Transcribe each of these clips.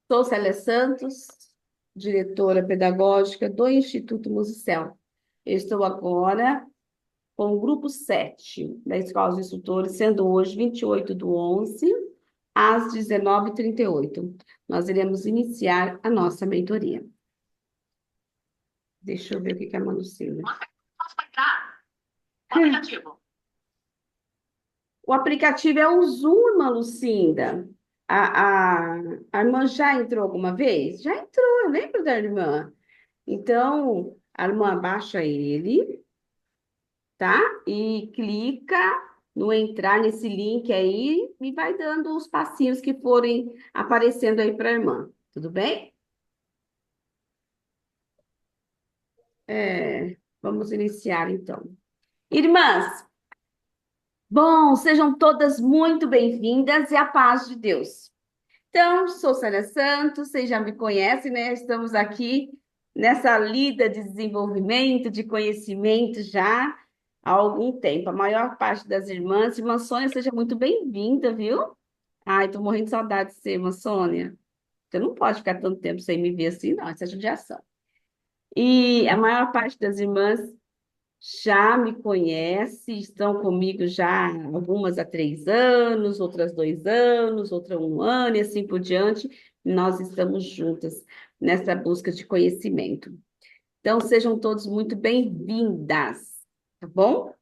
Sou Célia Santos, diretora pedagógica do Instituto Musicel. Eu estou agora com o grupo 7 da Escola dos Instrutores, sendo hoje 28/11, às 19h38. Nós iremos iniciar a nossa mentoria. Deixa eu ver o que é a Manucina. Posso entrar? O aplicativo. O aplicativo é o Zoom, irmã Lucinda. A irmã já entrou alguma vez? Já entrou, eu lembro da irmã. Então, a irmã baixa ele, tá? E clica no entrar nesse link aí e vai dando os passinhos que forem aparecendo aí para a irmã. Tudo bem? Vamos iniciar então. Irmãs, bom, sejam todas muito bem-vindas e a paz de Deus. Então, sou Célia Santos, vocês já me conhecem, né? Estamos aqui nessa lida de desenvolvimento, de conhecimento já há algum tempo. A maior parte das irmãs, irmã Sônia, seja muito bem-vinda, viu? Ai, tô morrendo de saudade de você, irmã Sônia. Você não pode ficar tanto tempo sem me ver assim, não, isso é judiação. E a maior parte das irmãs já me conhece, estão comigo já algumas há 3 anos, outras 2 anos, outra 1 ano e assim por diante. Nós estamos juntas nessa busca de conhecimento. Então, sejam todos muito bem-vindas, tá bom?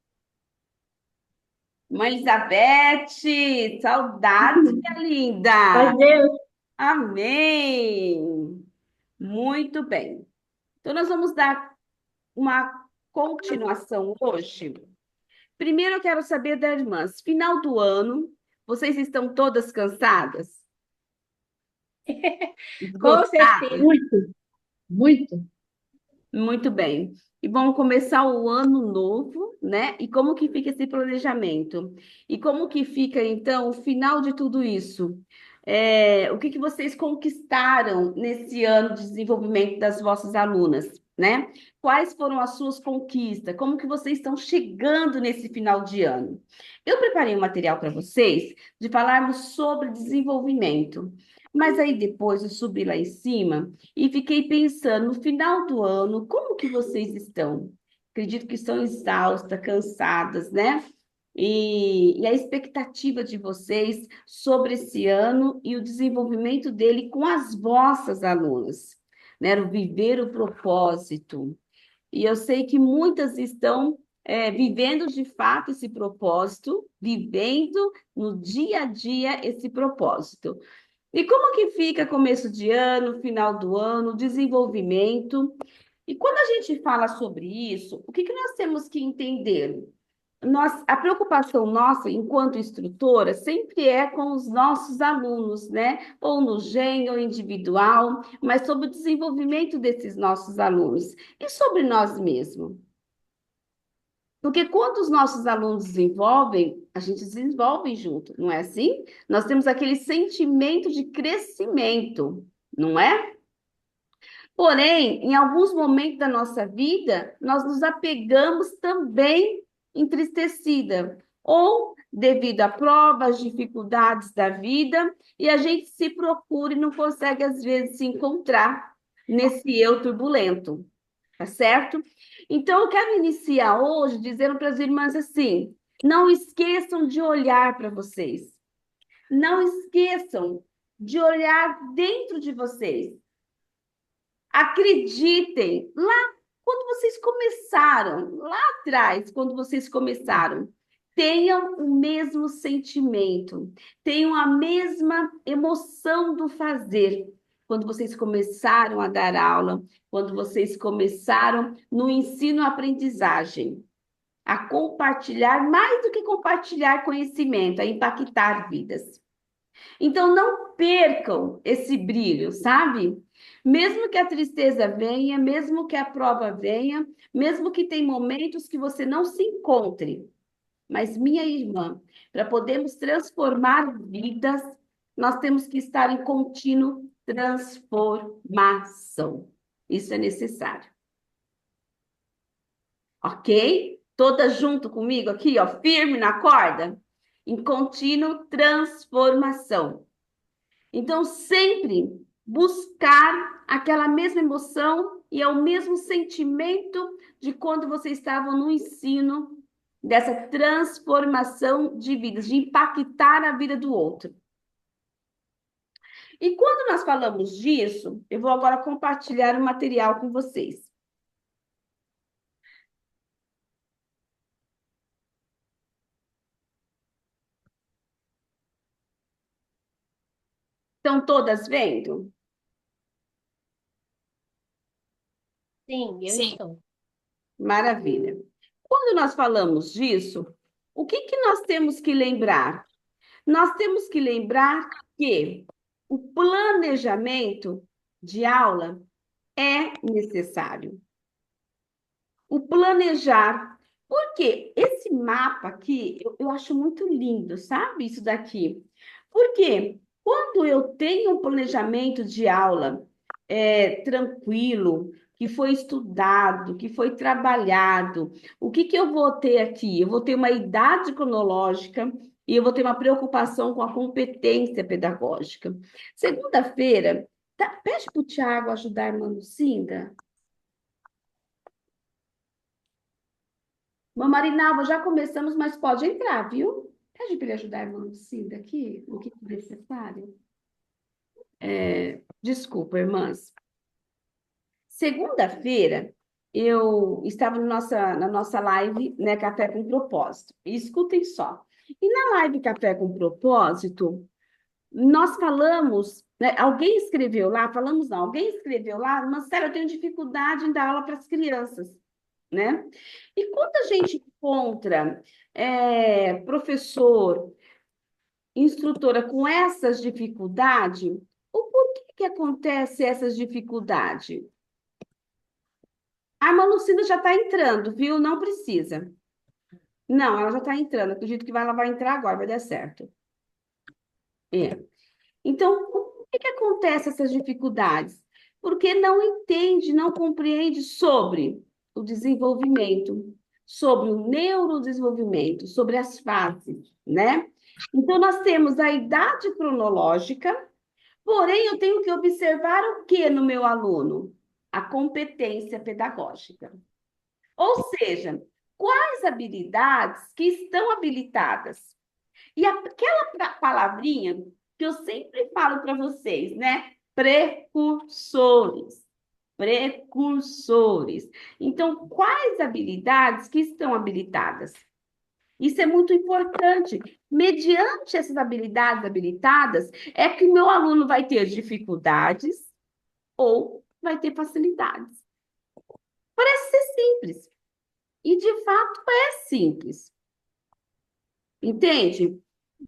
Mãe Elizabeth, saudade, minha linda! Mas Deus, Amém! Muito bem. Então, nós vamos dar uma continuação hoje. Primeiro, eu quero saber das irmãs. Final do ano, vocês estão todas cansadas? com Esgotadas? certeza. Muito. Muito bem. E vamos começar o ano novo, né? E como que fica esse planejamento? E como que fica, então, o final de tudo isso? O que que vocês conquistaram nesse ano de desenvolvimento das vossas alunas, né? Quais foram as suas conquistas? Como que vocês estão chegando nesse final de ano? Eu preparei um material para vocês de falarmos sobre desenvolvimento. Mas aí depois eu subi lá em cima e fiquei pensando, no final do ano, como que vocês estão? Acredito que estão exaustas, cansadas, né? E a expectativa de vocês sobre esse ano e o desenvolvimento dele com as vossas alunas, né? O viver o propósito. E eu sei que muitas estão vivendo de fato esse propósito, vivendo no dia a dia esse propósito. E como que fica começo de ano, final do ano, desenvolvimento? E quando a gente fala sobre isso, o que que nós temos que entender? A preocupação nossa, enquanto instrutora, sempre é com os nossos alunos, né? Ou no GEM, ou individual, mas sobre o desenvolvimento desses nossos alunos e sobre nós mesmos. Porque quando os nossos alunos desenvolvem, a gente desenvolve junto, não é assim? Nós temos aquele sentimento de crescimento, não é? Porém, em alguns momentos da nossa vida, nós nos apegamos também entristecida, ou devido a provas, dificuldades da vida, e a gente se procura e não consegue, às vezes, se encontrar nesse eu turbulento. Tá certo? Então, eu quero iniciar hoje dizendo para as irmãs assim: não esqueçam de olhar para vocês. Não esqueçam de olhar dentro de vocês. Acreditem, lá quando vocês começaram, lá atrás, quando vocês começaram, tenham o mesmo sentimento, tenham a mesma emoção do fazer. Quando vocês começaram a dar aula, quando vocês começaram no ensino-aprendizagem, a compartilhar, mais do que compartilhar conhecimento, a impactar vidas. Então, não percam esse brilho, sabe? Mesmo que a tristeza venha, mesmo que a prova venha, mesmo que tem momentos que você não se encontre, mas minha irmã, para podermos transformar vidas, nós temos que estar em contínuo transformação. Isso é necessário. Ok? Todas junto comigo aqui, ó, firme na corda, em contínuo transformação. Então, sempre buscar aquela mesma emoção e é o mesmo sentimento de quando vocês estavam no ensino, dessa transformação de vidas, de impactar a vida do outro. E quando nós falamos disso, eu vou agora compartilhar o material com vocês. Estão todas vendo? Sim, eu Sim. estou. Maravilha. Quando nós falamos disso, o que que nós temos que lembrar? Nós temos que lembrar que o planejamento de aula é necessário. O planejar. Porque esse mapa aqui, eu acho muito lindo, sabe? Isso daqui. Porque quando eu tenho um planejamento de aula tranquilo, que foi estudado, que foi trabalhado, o que que eu vou ter aqui? Eu vou ter uma idade cronológica e eu vou ter uma preocupação com a competência pedagógica. Segunda-feira, pede para o Tiago ajudar a irmã Lucinda. Marinalva, já começamos, mas pode entrar, viu? Pede para ele ajudar a irmã Lucinda aqui, no que for necessário. Desculpa, irmãs. Segunda-feira, eu estava na nossa live, né, Café com Propósito. E escutem só. E na live Café com Propósito, nós falamos, né, alguém escreveu lá, falamos não, alguém escreveu lá, mas, sério, eu tenho dificuldade em dar aula para as crianças, né? E quando a gente encontra professor, instrutora com essas dificuldades, o porquê que acontece essas dificuldades? A irmã Lucina já está entrando, viu? Não precisa. Não, ela já está entrando. Acredito que ela vai entrar agora, vai dar certo. Então, por que acontece essas dificuldades? Porque não entende, não compreende sobre o desenvolvimento, sobre o neurodesenvolvimento, sobre as fases, né? Então, nós temos a idade cronológica, porém, eu tenho que observar o que no meu aluno? A competência pedagógica. Ou seja, quais habilidades que estão habilitadas? E aquela palavrinha que eu sempre falo para vocês, né? Precursores. Precursores. Então, quais habilidades que estão habilitadas? Isso é muito importante. Mediante essas habilidades habilitadas, é que o meu aluno vai ter dificuldades ou vai ter facilidades. Parece ser simples. E, de fato, é simples. Entende?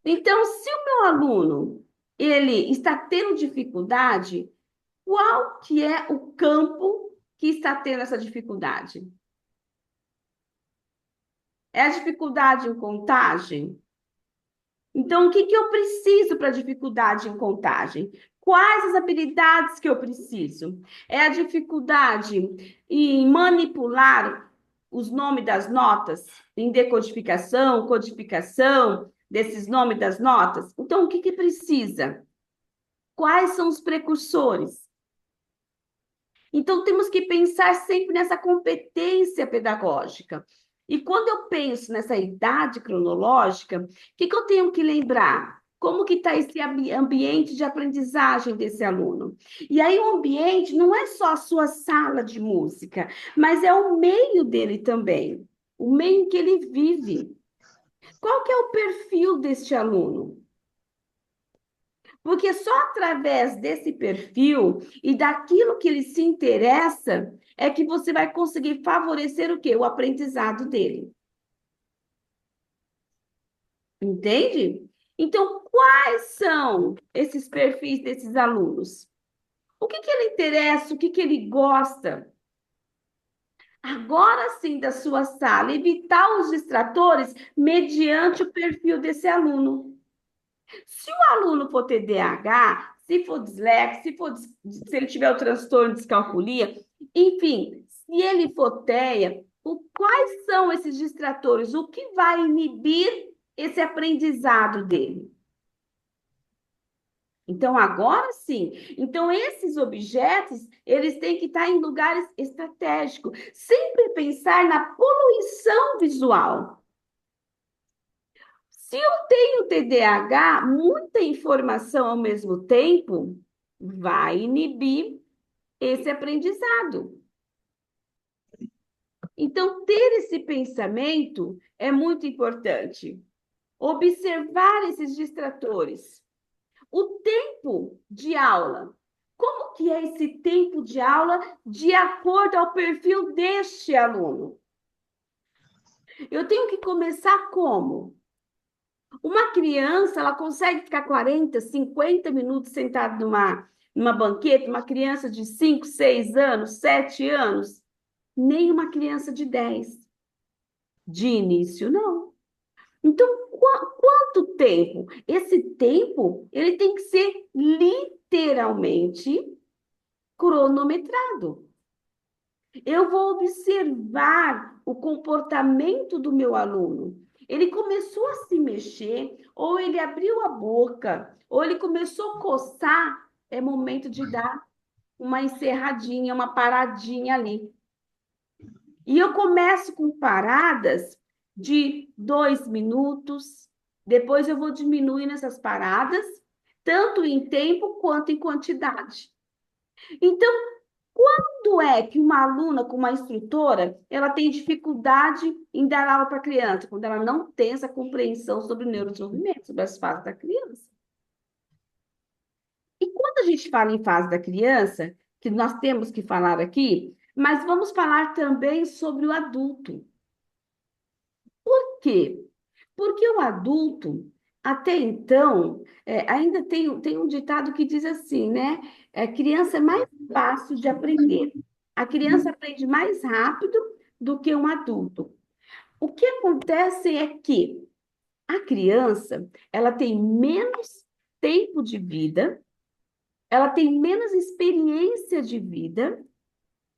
Então, se o meu aluno ele está tendo dificuldade, qual que é o campo que está tendo essa dificuldade? É a dificuldade em contagem? Então, o que que eu preciso para dificuldade em contagem? Quais as habilidades que eu preciso? É a dificuldade em manipular os nomes das notas, em decodificação, codificação desses nomes das notas? Então, o que que precisa? Quais são os precursores? Então, temos que pensar sempre nessa competência pedagógica. E quando eu penso nessa idade cronológica, o que que eu tenho que lembrar? Como que está esse ambiente de aprendizagem desse aluno? E aí o ambiente não é só a sua sala de música, mas é o meio dele também, o meio em que ele vive. Qual que é o perfil deste aluno? Porque só através desse perfil e daquilo que ele se interessa é que você vai conseguir favorecer o quê? O aprendizado dele. Entende? Então, quais são esses perfis desses alunos? O que que ele interessa? O que que ele gosta? Agora sim, da sua sala, evitar os distratores mediante o perfil desse aluno. Se o aluno for TDAH, se for dislexia, se ele tiver o transtorno de descalculia, enfim, se ele for TEA, quais são esses distratores? O que vai inibir esse aprendizado dele? Então, agora sim. Então, esses objetos, eles têm que estar em lugares estratégicos. Sempre pensar na poluição visual. Se eu tenho TDAH, muita informação ao mesmo tempo vai inibir esse aprendizado. Então, ter esse pensamento é muito importante. Observar esses distratores. O tempo de aula. Como que é esse tempo de aula de acordo ao perfil deste aluno? Eu tenho que começar como? Uma criança, ela consegue ficar 40, 50 minutos sentada numa banqueta, uma criança de 5, 6 anos, 7 anos? Nem uma criança de 10. De início, não. Então, quanto tempo? Esse tempo, ele tem que ser literalmente cronometrado. Eu vou observar o comportamento do meu aluno. Ele começou a se mexer, ou ele abriu a boca, ou ele começou a coçar, é momento de dar uma encerradinha, uma paradinha ali. E eu começo com paradas de 2 minutos, depois eu vou diminuindo essas paradas, tanto em tempo quanto em quantidade. Então, quando é que uma aluna com uma instrutora, ela tem dificuldade em dar aula para a criança? Quando ela não tem essa compreensão sobre o neurodesenvolvimento, sobre as fases da criança. E quando a gente fala em fase da criança, que nós temos que falar aqui, mas vamos falar também sobre o adulto. Por quê? Porque o adulto, até então, ainda tem um ditado que diz assim, né? Criança é mais fácil de aprender. A criança aprende mais rápido do que um adulto. O que acontece é que a criança, ela tem menos tempo de vida, ela tem menos experiência de vida,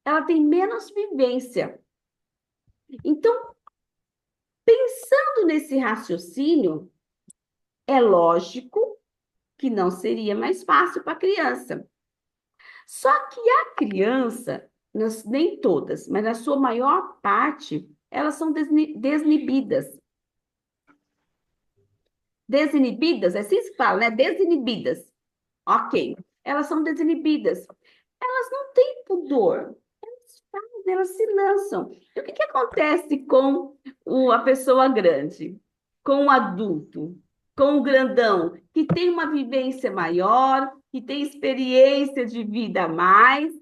ela tem menos vivência. Então, pensando nesse raciocínio, é lógico que não seria mais fácil para a criança. Só que a criança, nem todas, mas na sua maior parte, elas são desinibidas. Desinibidas, é assim que se fala, né? Desinibidas. Ok. Elas são desinibidas. Elas não têm pudor. Elas se lançam. E o que acontece com a pessoa grande? Com o adulto? Com o grandão? Que tem uma vivência maior, que tem experiência de vida a mais,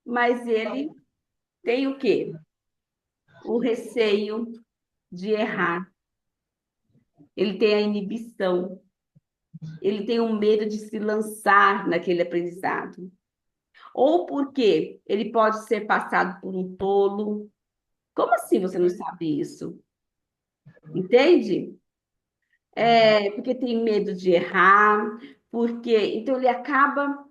mas ele tem o quê? O receio de errar. Ele tem a inibição. Ele tem o medo de se lançar naquele aprendizado. Ou porque ele pode ser passado por um tolo. Como assim você não sabe isso? Entende? Porque tem medo de errar, porque então ele acaba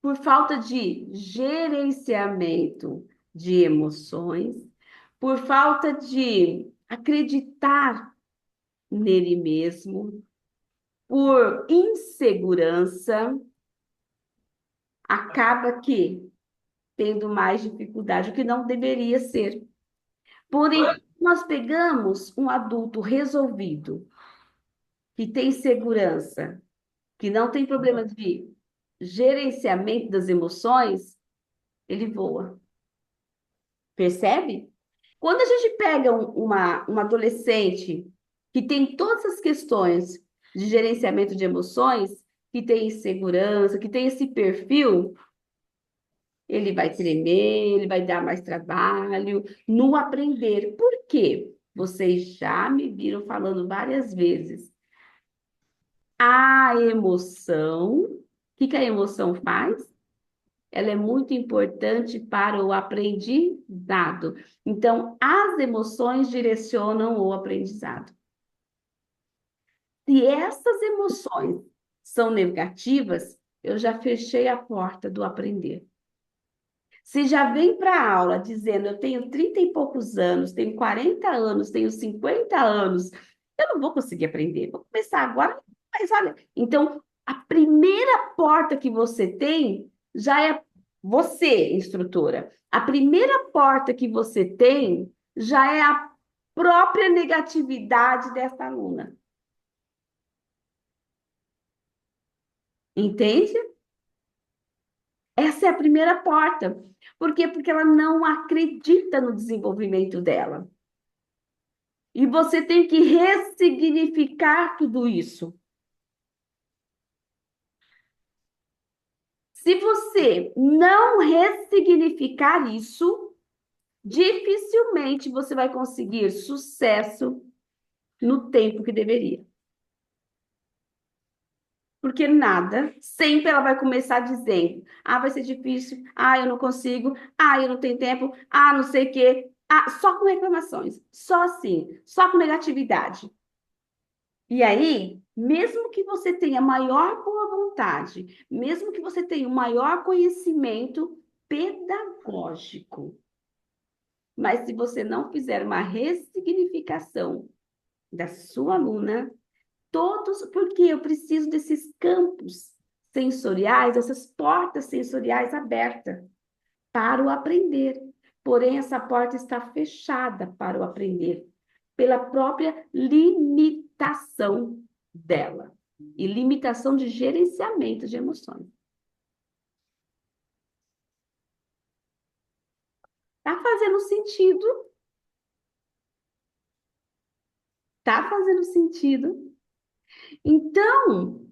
por falta de gerenciamento de emoções, por falta de acreditar nele mesmo, por insegurança, acaba que tendo mais dificuldade, o que não deveria ser. Porém, nós pegamos um adulto resolvido, que tem segurança, que não tem problema de gerenciamento das emoções, ele voa. Percebe? Quando a gente pega uma adolescente que tem todas as questões de gerenciamento de emoções, que tem insegurança, que tem esse perfil, ele vai tremer, ele vai dar mais trabalho no aprender. Por quê? Vocês já me viram falando várias vezes. A emoção, o que a emoção faz? Ela é muito importante para o aprendizado. Então, as emoções direcionam o aprendizado. Se essas emoções são negativas, eu já fechei a porta do aprender. Se já vem para a aula dizendo eu tenho 30 e poucos anos, tenho 40 anos, tenho 50 anos, eu não vou conseguir aprender. Vou começar agora, mas olha. Então, A primeira porta que você tem já é você, instrutora. A primeira porta que você tem já é a própria negatividade dessa aluna. Entende? Essa é a primeira porta. Por quê? Porque ela não acredita no desenvolvimento dela. E você tem que ressignificar tudo isso. Se você não ressignificar isso, dificilmente você vai conseguir sucesso no tempo que deveria. Porque nada, sempre ela vai começar dizendo: ah, vai ser difícil, ah, eu não consigo, ah, eu não tenho tempo, ah, não sei o quê. Ah, só com reclamações, só assim, só com negatividade. E aí, mesmo que você tenha maior boa vontade, mesmo que você tenha o maior conhecimento pedagógico, mas se você não fizer uma ressignificação da sua aluna, todos, porque eu preciso desses campos sensoriais, essas portas sensoriais abertas para o aprender. Porém, essa porta está fechada para o aprender, pela própria limitação dela e limitação de gerenciamento de emoções. Tá fazendo sentido? Tá fazendo sentido? Então,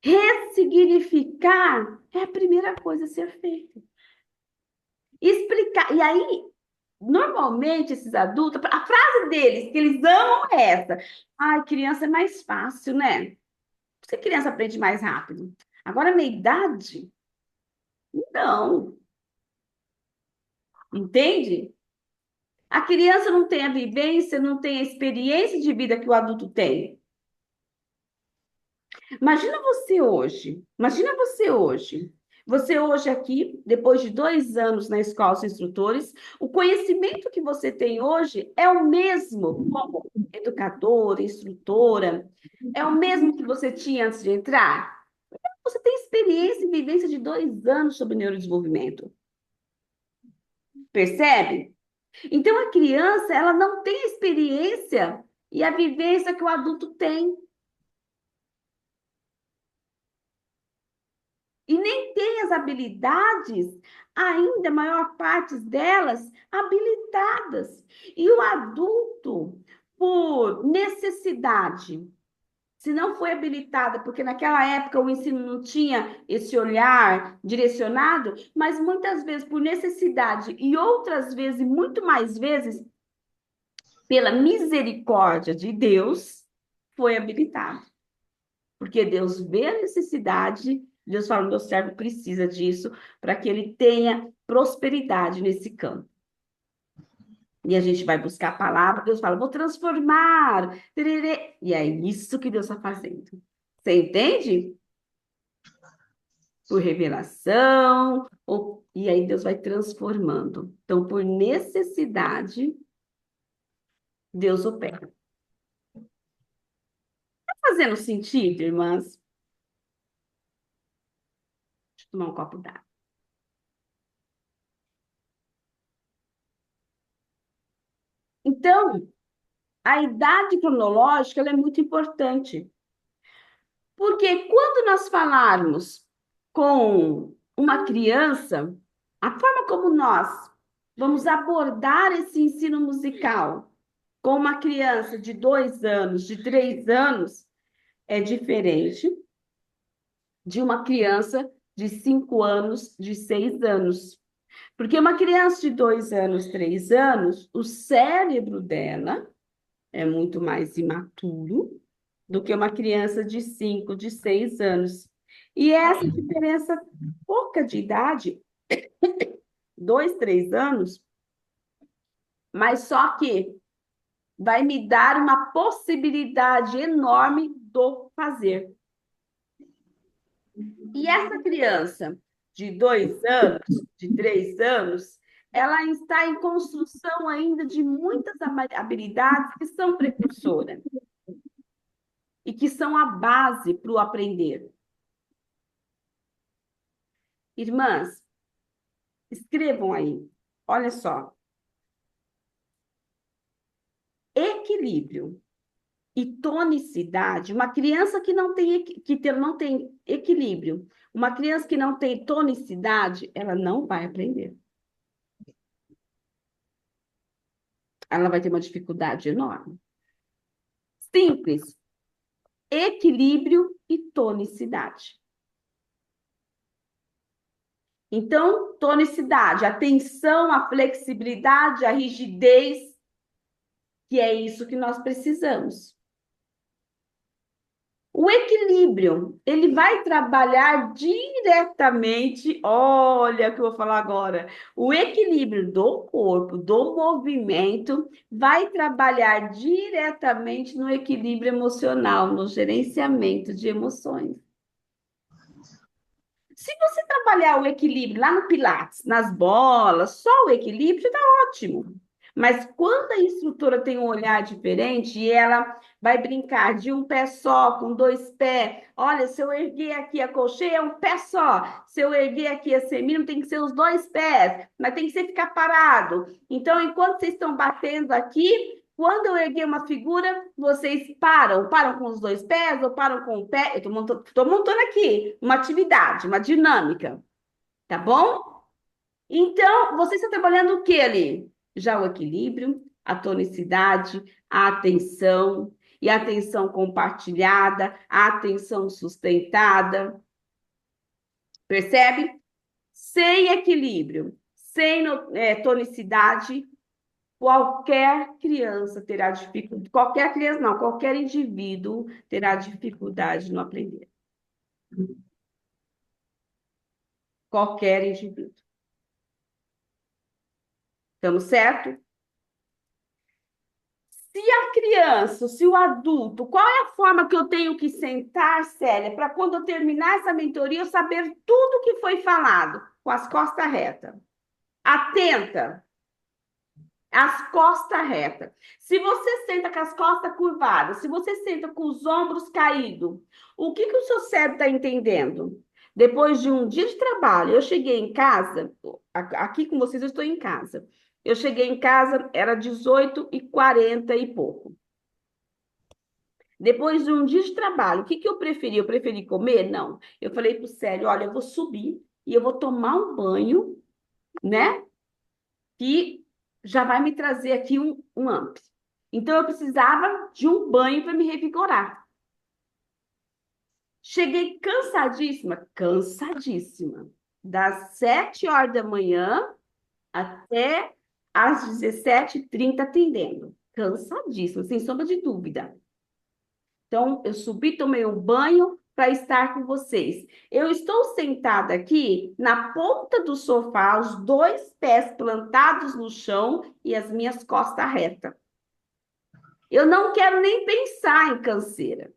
ressignificar é a primeira coisa a ser feita. Explicar. E aí, normalmente, esses adultos, a frase deles, que eles amam é essa: ai, criança é mais fácil, né? Porque criança aprende mais rápido. Agora, meia idade, não. Entende? A criança não tem a vivência, não tem a experiência de vida que o adulto tem. Imagina você hoje. Imagina você hoje. Você hoje aqui, depois de 2 anos na escola de instrutores, o conhecimento que você tem hoje é o mesmo como educadora, instrutora, é o mesmo que você tinha antes de entrar? Você tem experiência e vivência de 2 anos sobre neurodesenvolvimento. Percebe? Então, a criança, ela não tem a experiência e a vivência que o adulto tem. E nem tem as habilidades, ainda a maior parte delas, habilitadas. E o adulto, por necessidade, se não foi habilitada, porque naquela época o ensino não tinha esse olhar direcionado, mas muitas vezes por necessidade e outras vezes, muito mais vezes, pela misericórdia de Deus, foi habilitado. Porque Deus vê a necessidade, Deus fala: meu servo precisa disso para que ele tenha prosperidade nesse campo. E a gente vai buscar a palavra, Deus fala: vou transformar. Tererê. E é isso que Deus está fazendo. Você entende? Por revelação, e aí Deus vai transformando. Então, por necessidade, Deus opera. Tá fazendo sentido, irmãs? Deixa eu tomar um copo d'água. Então, a idade cronológica ela é muito importante. Porque quando nós falarmos com uma criança, a forma como nós vamos abordar esse ensino musical com uma criança de 2 anos, de 3 anos, é diferente de uma criança de 5 anos, de 6 anos. Porque uma criança de 2 anos, 3 anos, o cérebro dela é muito mais imaturo do que uma criança de 5, de 6 anos. E essa diferença pouca de idade, 2, 3 anos, mas só que vai me dar uma possibilidade enorme do fazer. E essa criança de 2 anos, de 3 anos, ela está em construção ainda de muitas habilidades que são precursoras e que são a base para o aprender. Irmãs, escrevam aí. Olha só. Equilíbrio e tonicidade. Uma criança que não tem equilíbrio, uma criança que não tem tonicidade, ela não vai aprender. Ela vai ter uma dificuldade enorme. Simples. Equilíbrio e tonicidade. Então, tonicidade, atenção, a flexibilidade, a rigidez, que é isso que nós precisamos. O equilíbrio, ele vai trabalhar diretamente, olha o que eu vou falar agora, o equilíbrio do corpo, do movimento, vai trabalhar diretamente no equilíbrio emocional, no gerenciamento de emoções. Se você trabalhar o equilíbrio lá no Pilates, nas bolas, só o equilíbrio, está ótimo. Mas quando a instrutora tem um olhar diferente e ela vai brincar de um pé só, com dois pés, olha, se eu erguer aqui a colcheia, é um pé só. Se eu erguer aqui a semíneo, tem que ser os dois pés, mas tem que ser ficar parado. Então, enquanto vocês estão batendo aqui, quando eu erguer uma figura, vocês param com os dois pés ou param com o pé. Eu estou montando aqui uma atividade, uma dinâmica, tá bom? Então, você está trabalhando o que ali? Já o equilíbrio, a tonicidade, a atenção, e a atenção compartilhada, a atenção sustentada. Percebe? Sem equilíbrio, sem tonicidade, qualquer criança terá dificuldade, qualquer criança não, qualquer indivíduo terá dificuldade no aprender. Qualquer indivíduo. Estamos certo? Se a criança, se o adulto, qual é a forma que eu tenho que sentar, Célia, para quando eu terminar essa mentoria eu saber tudo que foi falado, com as costas retas. Atenta, as costas retas. Se você senta com as costas curvadas, se você senta com os ombros caídos, o que o seu cérebro está entendendo? Depois de um dia de trabalho, eu cheguei em casa, aqui com vocês eu estou em casa. Eu cheguei em casa, era 18h40 e pouco. Depois de um dia de trabalho, o que eu preferi? Eu preferi comer? Não. Eu falei para o Célio, olha, eu vou subir e eu vou tomar um banho, né? Que já vai me trazer aqui um AMP. Então, eu precisava de um banho para me revigorar. Cheguei cansadíssima, cansadíssima. Das 7 horas da manhã até às 17h30 atendendo. Cansadíssima, sem sombra de dúvida. Então, eu subi, tomei um banho para estar com vocês. Eu estou sentada aqui na ponta do sofá, os dois pés plantados no chão e as minhas costas retas. Eu não quero nem pensar em canseira.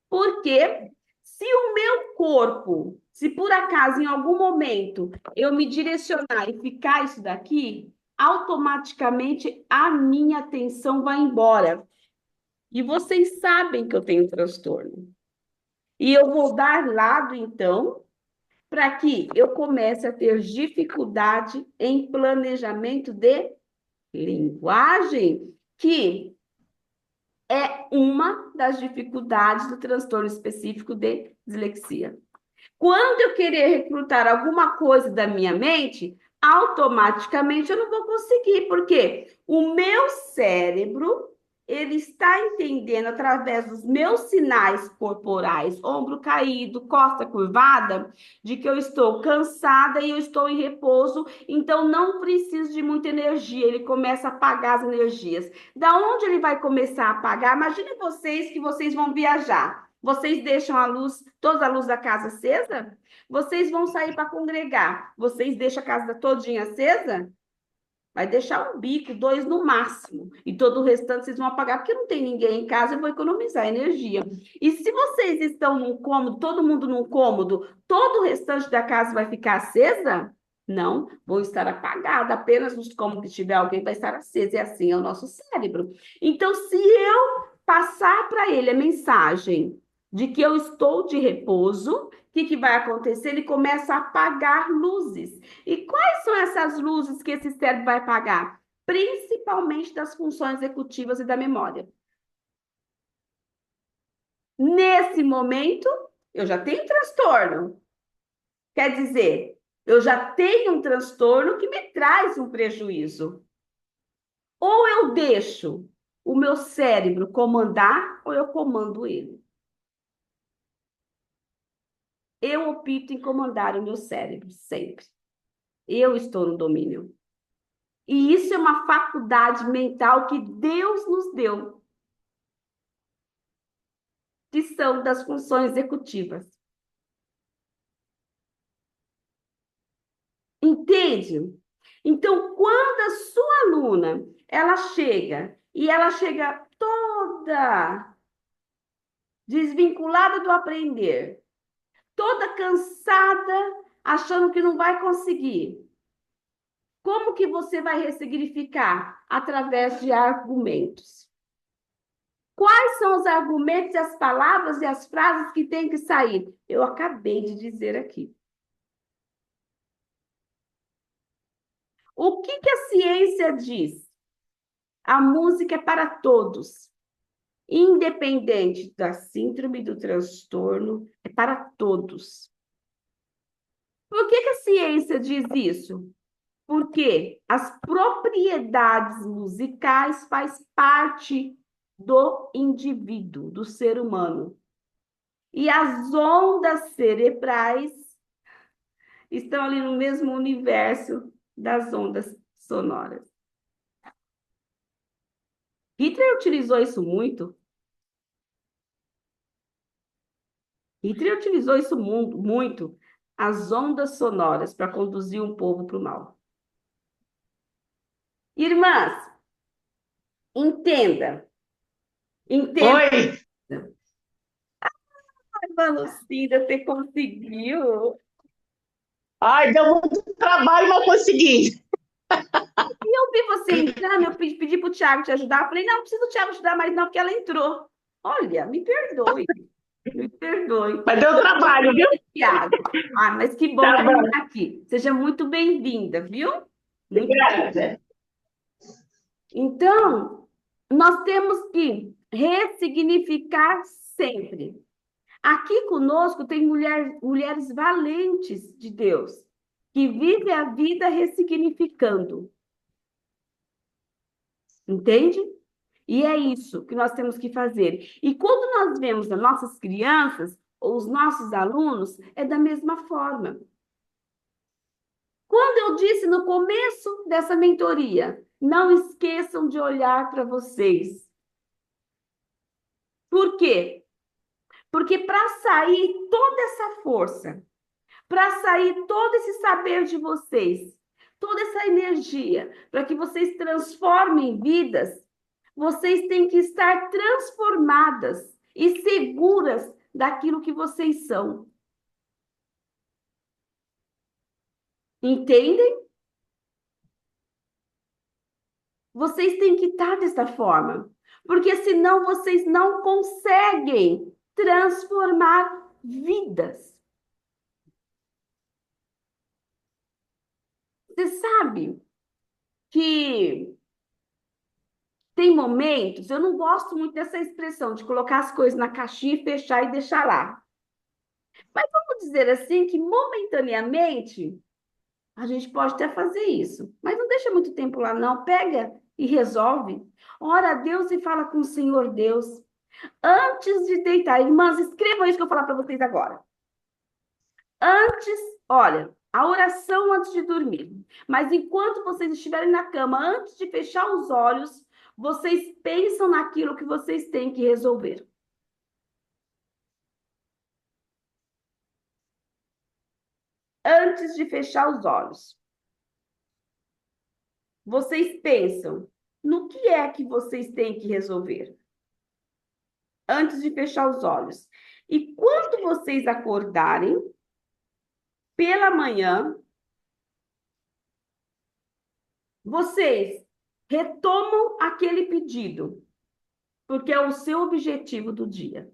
Porque se o meu corpo, se por acaso em algum momento eu me direcionar e ficar isso daqui, automaticamente a minha atenção vai embora. E vocês sabem que eu tenho transtorno. E eu vou dar lado, então, para que eu comece a ter dificuldade em planejamento de linguagem, que é uma das dificuldades do transtorno específico de dislexia. Quando eu querer recrutar alguma coisa da minha mente, automaticamente eu não vou conseguir, porque o meu cérebro, ele está entendendo através dos meus sinais corporais, ombro caído, costa curvada, de que eu estou cansada e eu estou em repouso, então não preciso de muita energia, ele começa a apagar as energias. Da onde ele vai começar a apagar? Imagine vocês que vocês vão viajar. Vocês deixam a luz, toda a luz da casa acesa? Vocês vão sair para congregar. Vocês deixam a casa todinha acesa? Vai deixar um bico, 2 no máximo. E todo o restante vocês vão apagar, porque não tem ninguém em casa, eu vou economizar energia. E se vocês estão num cômodo, todo mundo num cômodo, todo o restante da casa vai ficar acesa? Não, vão estar apagada. Apenas nos cômodos que tiver alguém vai estar acesa. E assim é o nosso cérebro. Então, se eu passar para ele a mensagem de que eu estou de repouso, que vai acontecer? Ele começa a apagar luzes. E quais são essas luzes que esse cérebro vai apagar? Principalmente das funções executivas e da memória. Nesse momento, eu já tenho transtorno. Quer dizer, eu já tenho um transtorno que me traz um prejuízo. Ou eu deixo o meu cérebro comandar, ou eu comando ele. Eu opto em comandar o meu cérebro, sempre. Eu estou no domínio. E isso é uma faculdade mental que Deus nos deu, que são das funções executivas. Entende? Então, quando a sua aluna, ela chega, e ela chega toda desvinculada do aprender, toda cansada, achando que não vai conseguir, como que você vai ressignificar? Através de argumentos. Quais são os argumentos, as palavras e as frases que têm que sair? Eu acabei de dizer aqui. O que a ciência diz? A música é para todos, independente da síndrome do transtorno, é para todos. Por que a ciência diz isso? Porque as propriedades musicais faz parte do indivíduo, do ser humano. E as ondas cerebrais estão ali no mesmo universo das ondas sonoras. Hitler utilizou isso muito. Hitler utilizou isso muito, as ondas sonoras, para conduzir um povo para o mal. Irmãs, entenda. Entenda. Oi! Ai, Lucida, você conseguiu. Ai, deu muito trabalho, mas consegui. Eu vi você entrando, eu pedi para o Thiago te ajudar. Eu falei, não, não precisa do Thiago ajudar mais não, porque ela entrou. Olha, me perdoe. Me perdoe. Mas deu trabalho, viu? Thiago. Ah, mas que bom Tá que você bom. está aqui. Seja muito bem-vinda, viu? Muito. Obrigada. Então, nós temos que ressignificar sempre. Aqui conosco tem mulheres valentes de Deus, que vivem a vida ressignificando. Entende? E é isso que nós temos que fazer. E quando nós vemos as nossas crianças, ou os nossos alunos, é da mesma forma. Quando eu disse no começo dessa mentoria, não esqueçam de olhar para vocês. Por quê? Porque para sair toda essa força, para sair todo esse saber de vocês, toda essa energia, para que vocês transformem vidas, vocês têm que estar transformadas e seguras daquilo que vocês são. Entendem? Vocês têm que estar dessa forma, porque senão vocês não conseguem transformar vidas. Você sabe que tem momentos, eu não gosto muito dessa expressão de colocar as coisas na caixinha e fechar e deixar lá. Mas vamos dizer assim que momentaneamente a gente pode até fazer isso, mas não deixa muito tempo lá, não. Pega e resolve. Ora a Deus e fala com o Senhor Deus. Antes de deitar, irmãs, escrevam isso que eu vou falar para vocês agora. Antes, olha, a oração antes de dormir. Mas enquanto vocês estiverem na cama, antes de fechar os olhos, vocês pensam naquilo que vocês têm que resolver. Antes de fechar os olhos. Vocês pensam no que é que vocês têm que resolver. Antes de fechar os olhos. E quando vocês acordarem, pela manhã, vocês retomam aquele pedido, porque é o seu objetivo do dia.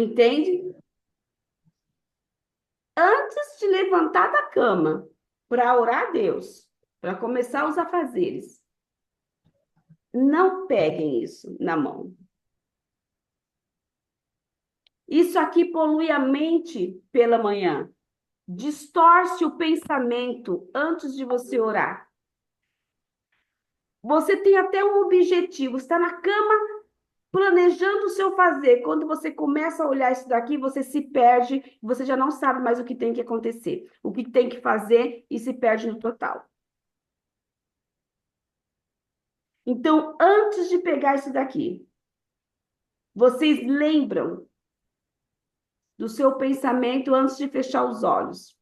Entende? Antes de levantar da cama para orar a Deus, para começar os afazeres, não peguem isso na mão. Isso aqui polui a mente pela manhã, distorce o pensamento antes de você orar. Você tem até um objetivo, está na cama planejando o seu fazer. Quando você começa a olhar isso daqui, você se perde, você já não sabe mais o que tem que acontecer, o que tem que fazer e se perde no total. Então, antes de pegar isso daqui, vocês lembram do seu pensamento antes de fechar os olhos.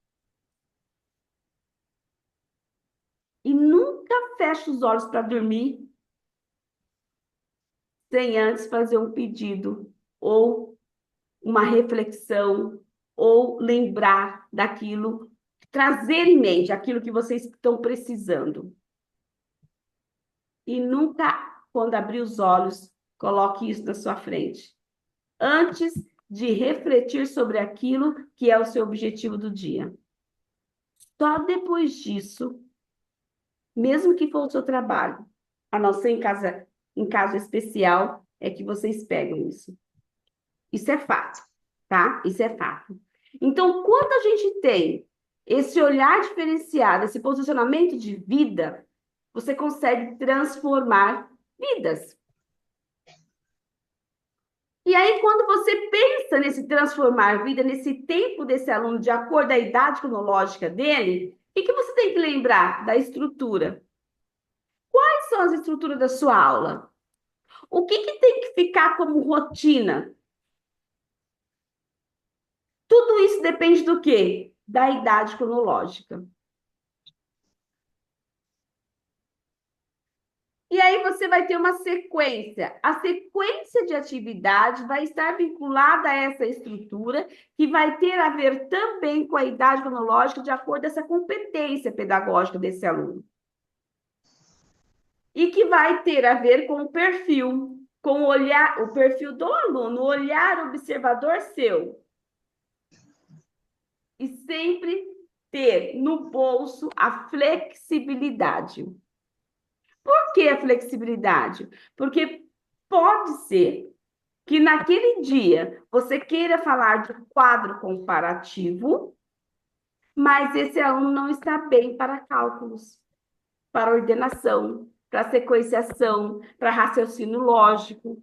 E nunca feche os olhos para dormir sem antes fazer um pedido ou uma reflexão ou lembrar daquilo, trazer em mente aquilo que vocês estão precisando. E nunca, quando abrir os olhos, coloque isso na sua frente. Antes de refletir sobre aquilo que é o seu objetivo do dia. Só depois disso, mesmo que for o seu trabalho, a não ser em caso especial, é que vocês pegam isso. Isso é fato, tá? Isso é fato. Então, quando a gente tem esse olhar diferenciado, esse posicionamento de vida, você consegue transformar vidas. E aí, quando você pensa nesse transformar vida, nesse tempo desse aluno, de acordo com a idade cronológica dele, o que você tem que lembrar da estrutura? Quais são as estruturas da sua aula? O que tem que ficar como rotina? Tudo isso depende do quê? Da idade cronológica. E aí você vai ter uma sequência. A sequência de atividade vai estar vinculada a essa estrutura, que vai ter a ver também com a idade cronológica, de acordo com essa competência pedagógica desse aluno. E que vai ter a ver com o perfil, com o olhar, o perfil do aluno, o olhar observador seu. E sempre ter no bolso a flexibilidade. Por que a flexibilidade? Porque pode ser que naquele dia você queira falar de quadro comparativo, mas esse aluno não está bem para cálculos, para ordenação, para sequenciação, para raciocínio lógico.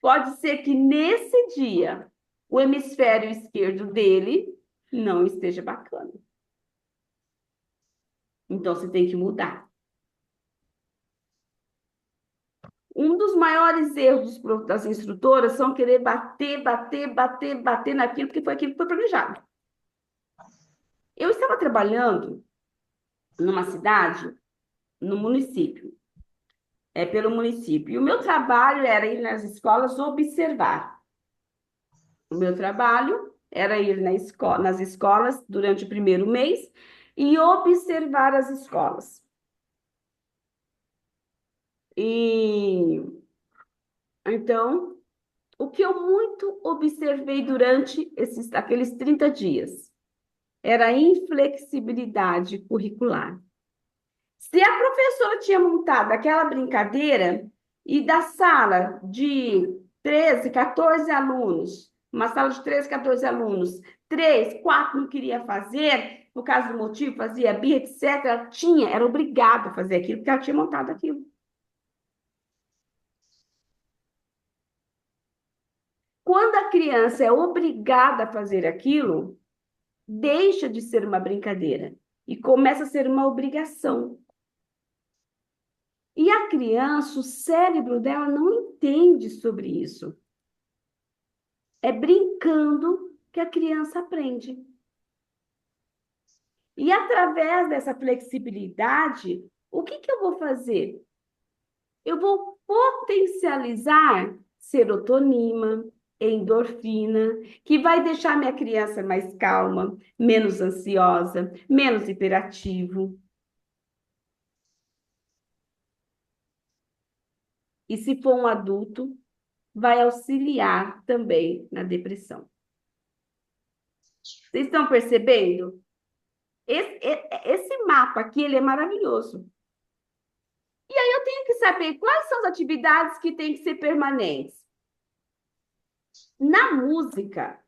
Pode ser que nesse dia o hemisfério esquerdo dele não esteja bacana. Então você tem que mudar. Um dos maiores erros das instrutoras são querer bater naquilo, porque foi aquilo que foi planejado. Eu estava trabalhando numa cidade, no município, pelo município, e o meu trabalho era ir nas escolas observar. O meu trabalho era ir nas escolas durante o primeiro mês e observar as escolas. E então, o que eu muito observei durante aqueles 30 dias era a inflexibilidade curricular. Se a professora tinha montado aquela brincadeira e da sala de 13, 14 alunos, uma sala de 13, 14 alunos, 3, 4 não queria fazer, por causa do motivo, fazia birra, etc., era obrigada a fazer aquilo, porque ela tinha montado aquilo. Quando a criança é obrigada a fazer aquilo, deixa de ser uma brincadeira e começa a ser uma obrigação. E a criança, o cérebro dela não entende sobre isso. É brincando que a criança aprende. E através dessa flexibilidade, o que eu vou fazer? Eu vou potencializar serotonina, endorfina, que vai deixar minha criança mais calma, menos ansiosa, menos hiperativo. E se for um adulto, vai auxiliar também na depressão. Vocês estão percebendo? Esse mapa aqui, ele é maravilhoso. E aí eu tenho que saber quais são as atividades que têm que ser permanentes. Na música,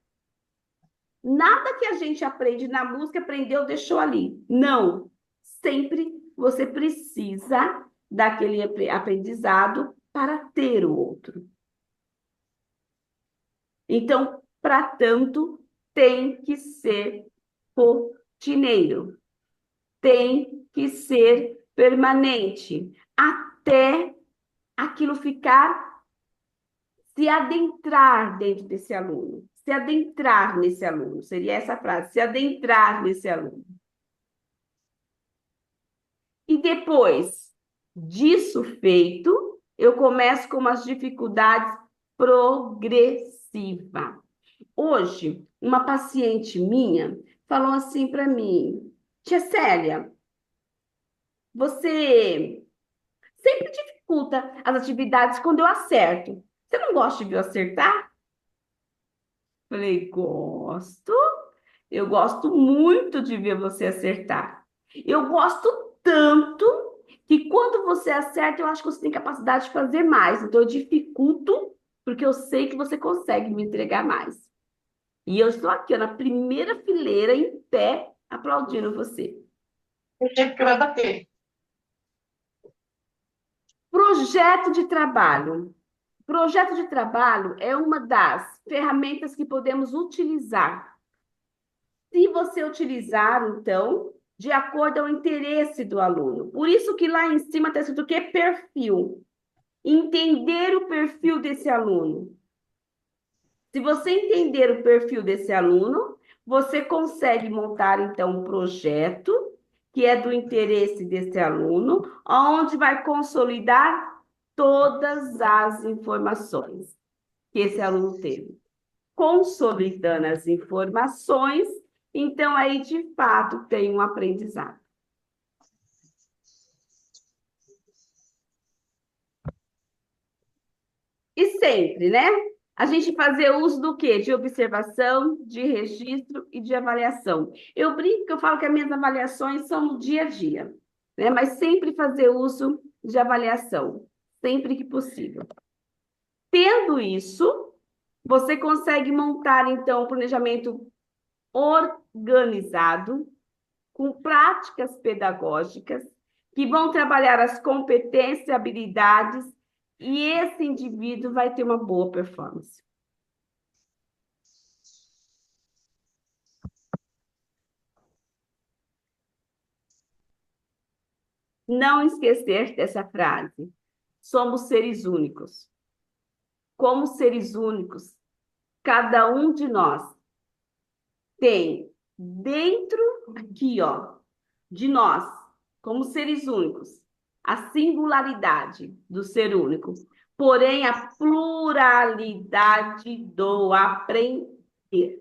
nada que a gente aprende na música, aprendeu, deixou ali. Não. Sempre você precisa daquele aprendizado para ter o outro. Então, para tanto, tem que ser rotineiro. Tem que ser permanente. Até aquilo ficar, se adentrar dentro desse aluno. Se adentrar nesse aluno. Seria essa frase. Se adentrar nesse aluno. E depois disso feito, eu começo com umas dificuldades progressivas. Hoje, uma paciente minha falou assim para mim: Tia Célia, você sempre dificulta as atividades quando eu acerto. Você não gosta de ver eu acertar? Falei, gosto. Eu gosto muito de ver você acertar. Eu gosto tanto que quando você acerta, eu acho que você tem capacidade de fazer mais. Então, eu dificulto, porque eu sei que você consegue me entregar mais. E eu estou aqui, ó, na primeira fileira, em pé, aplaudindo você. Eu tive que vai bater. Projeto de trabalho. Projeto de trabalho é uma das ferramentas que podemos utilizar. Se você utilizar, então, de acordo ao interesse do aluno. Por isso que lá em cima está escrito o quê? Perfil. Entender o perfil desse aluno. Se você entender o perfil desse aluno, você consegue montar, então, um projeto que é do interesse desse aluno, onde vai consolidar todas as informações que esse aluno teve. Consolidando as informações, então aí de fato tem um aprendizado. E sempre, né? A gente fazer uso do quê? De observação, de registro e de avaliação. Eu brinco que eu falo que as minhas avaliações são no dia a dia, né? Mas sempre fazer uso de avaliação, sempre que possível. Tendo isso, você consegue montar, então, um planejamento organizado, com práticas pedagógicas, que vão trabalhar as competências e habilidades, e esse indivíduo vai ter uma boa performance. Não esquecer dessa frase. Somos seres únicos. Como seres únicos, cada um de nós tem dentro aqui, ó, de nós, como seres únicos, a singularidade do ser único, porém a pluralidade do aprender.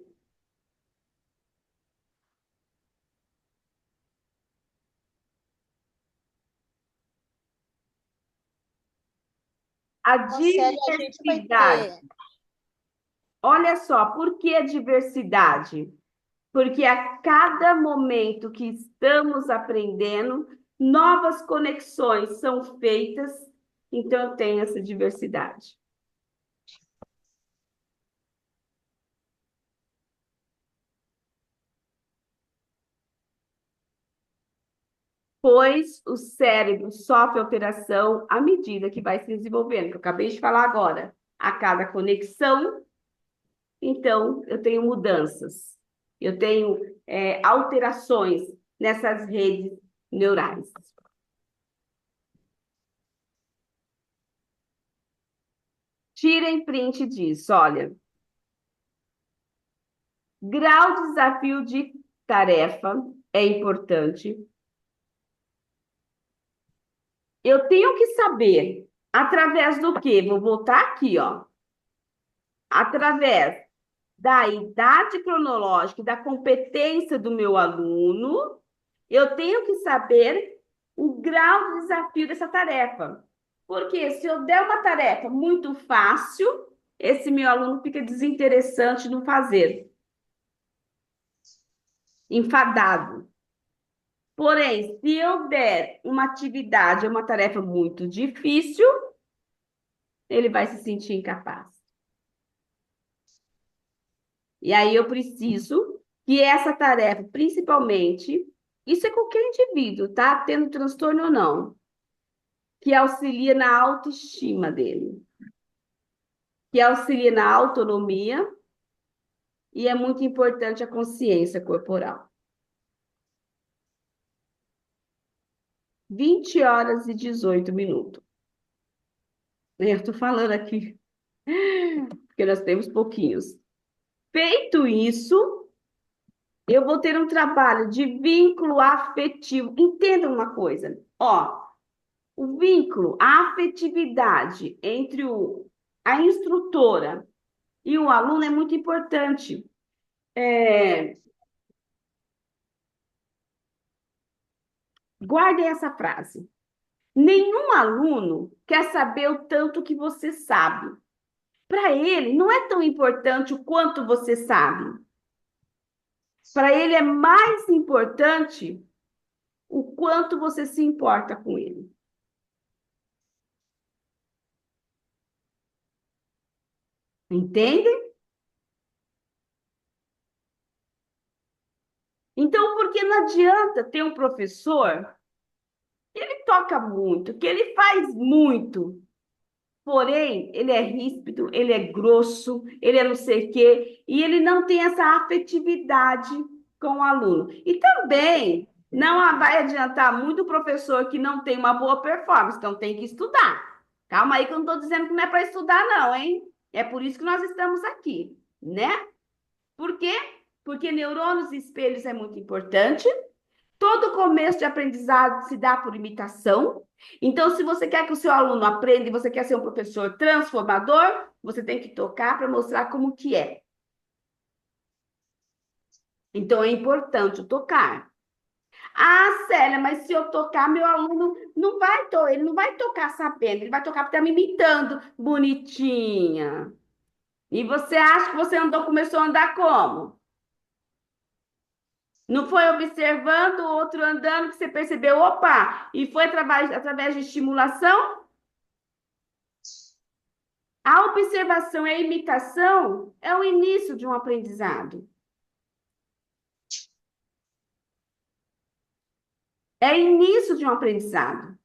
A Célia, a gente vai diversidade. ter. Olha só, por que a diversidade? Porque a cada momento que estamos aprendendo, novas conexões são feitas, então tem essa diversidade. Pois o cérebro sofre alteração à medida que vai se desenvolvendo, que eu acabei de falar agora. A cada conexão, então, eu tenho mudanças, eu tenho alterações nessas redes neurais. Tirem print disso, olha. Grau de desafio de tarefa é importante. Eu tenho que saber através do quê? Vou voltar aqui, ó. Através da idade cronológica e da competência do meu aluno, eu tenho que saber o grau de desafio dessa tarefa. Porque se eu der uma tarefa muito fácil, esse meu aluno fica desinteressante no fazer, enfadado. Porém, se eu der uma atividade, uma tarefa muito difícil, ele vai se sentir incapaz. E aí eu preciso que essa tarefa, principalmente, isso é qualquer indivíduo, tá? Tendo transtorno ou não, que auxilia na autoestima dele, que auxilia na autonomia e é muito importante a consciência corporal. 20h18. Eu estou falando aqui, porque nós temos pouquinhos. Feito isso, eu vou ter um trabalho de vínculo afetivo. Entenda uma coisa, ó, o vínculo, a afetividade entre a instrutora e o aluno é muito importante. Guardem essa frase. Nenhum aluno quer saber o tanto que você sabe. Para ele, não é tão importante o quanto você sabe. Para ele é mais importante o quanto você se importa com ele. Entende? Então, porque não adianta ter um professor que ele toca muito, que ele faz muito, porém, ele é ríspido, ele é grosso, ele é não sei o quê, e ele não tem essa afetividade com o aluno. E também não vai adiantar muito o professor que não tem uma boa performance, então tem que estudar. Calma aí que eu não estou dizendo que não é para estudar, não, hein? É por isso que nós estamos aqui, né? Por quê? Porque neurônios e espelhos é muito importante. Todo começo de aprendizado se dá por imitação. Então, se você quer que o seu aluno aprenda e você quer ser um professor transformador, você tem que tocar para mostrar como que é. Então, é importante tocar. Ah, Célia, mas se eu tocar, meu aluno não vai, ele não vai tocar sabendo, ele vai tocar porque está me imitando, bonitinha. E você acha que você andou, começou a andar como? Não foi observando o outro andando que você percebeu, opa, e foi através de estimulação? A observação e a imitação é o início de um aprendizado. É o início de um aprendizado.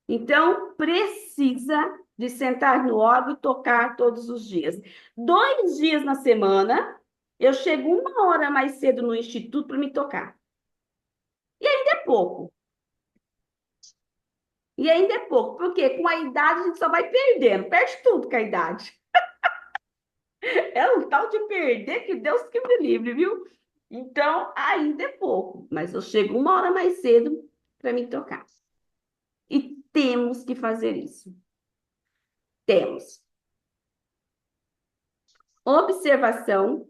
Então, precisa de sentar no órgão e tocar todos os dias. 2 dias na semana, eu chego 1 hora mais cedo no instituto para me tocar. E ainda é pouco. E ainda é pouco, porque com a idade a gente só vai perdendo, perde tudo com a idade. É um tal de perder que Deus que me livre, viu? Então, ainda é pouco, mas eu chego 1 hora mais cedo para me tocar. E temos que fazer isso. Temos. Observação,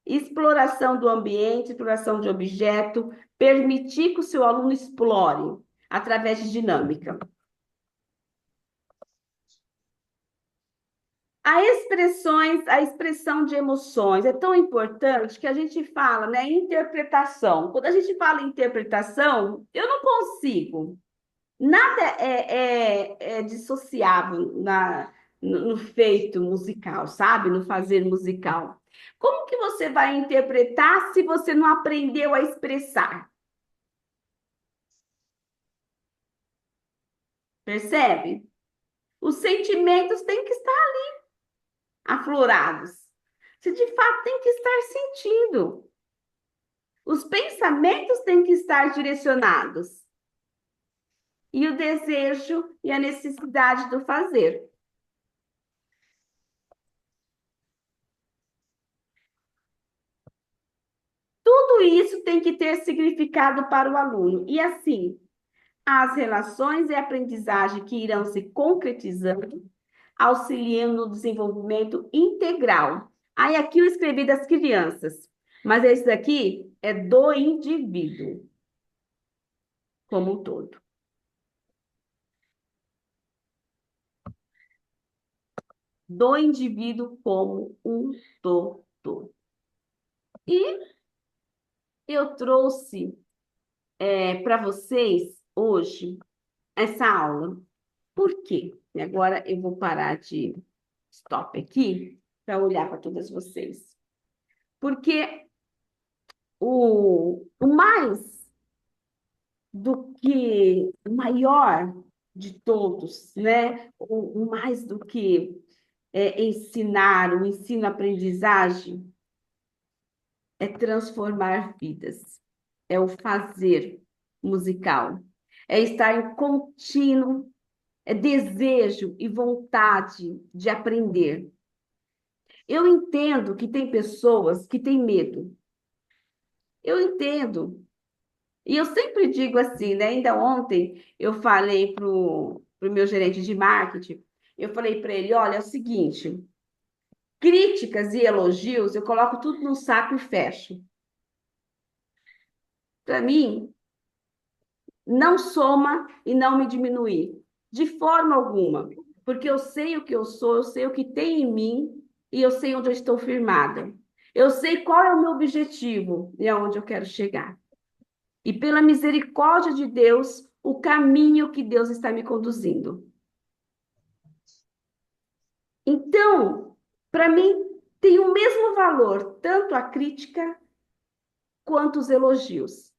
exploração do ambiente, exploração de objeto, permitir que o seu aluno explore através de dinâmica. A expressão de emoções é tão importante que a gente fala, né, interpretação. Quando a gente fala em interpretação, eu não consigo. Nada é dissociável no feito musical, sabe? No fazer musical. Como que você vai interpretar se você não aprendeu a expressar? Percebe? Os sentimentos têm que estar aflorados. Você de fato tem que estar sentindo. Os pensamentos têm que estar direcionados. E o desejo e a necessidade do fazer. Tudo isso tem que ter significado para o aluno. E assim, as relações e aprendizagem que irão se concretizando, auxiliando no desenvolvimento integral. Aí aqui eu escrevi das crianças, mas esse daqui é do indivíduo como um todo. do indivíduo como um todo. E eu trouxe para vocês hoje essa aula. Por quê? E agora eu vou parar de stop aqui para olhar para todas vocês. Porque o mais do que o maior de todos, né? O mais do que ensinar, o ensino-aprendizagem é transformar vidas, é o fazer musical, é estar em contínuo desejo e vontade de aprender. Eu entendo que tem pessoas que têm medo. Eu entendo. E eu sempre digo assim, né? Ainda ontem eu falei pro meu gerente de marketing, eu falei para ele, olha, é o seguinte, críticas e elogios, eu coloco tudo no saco e fecho. Para mim, não soma e não me diminui, de forma alguma, porque eu sei o que eu sou, eu sei o que tem em mim e eu sei onde eu estou firmada. Eu sei qual é o meu objetivo e aonde eu quero chegar. E pela misericórdia de Deus, o caminho que Deus está me conduzindo. Então, para mim, tem o mesmo valor, tanto a crítica quanto os elogios.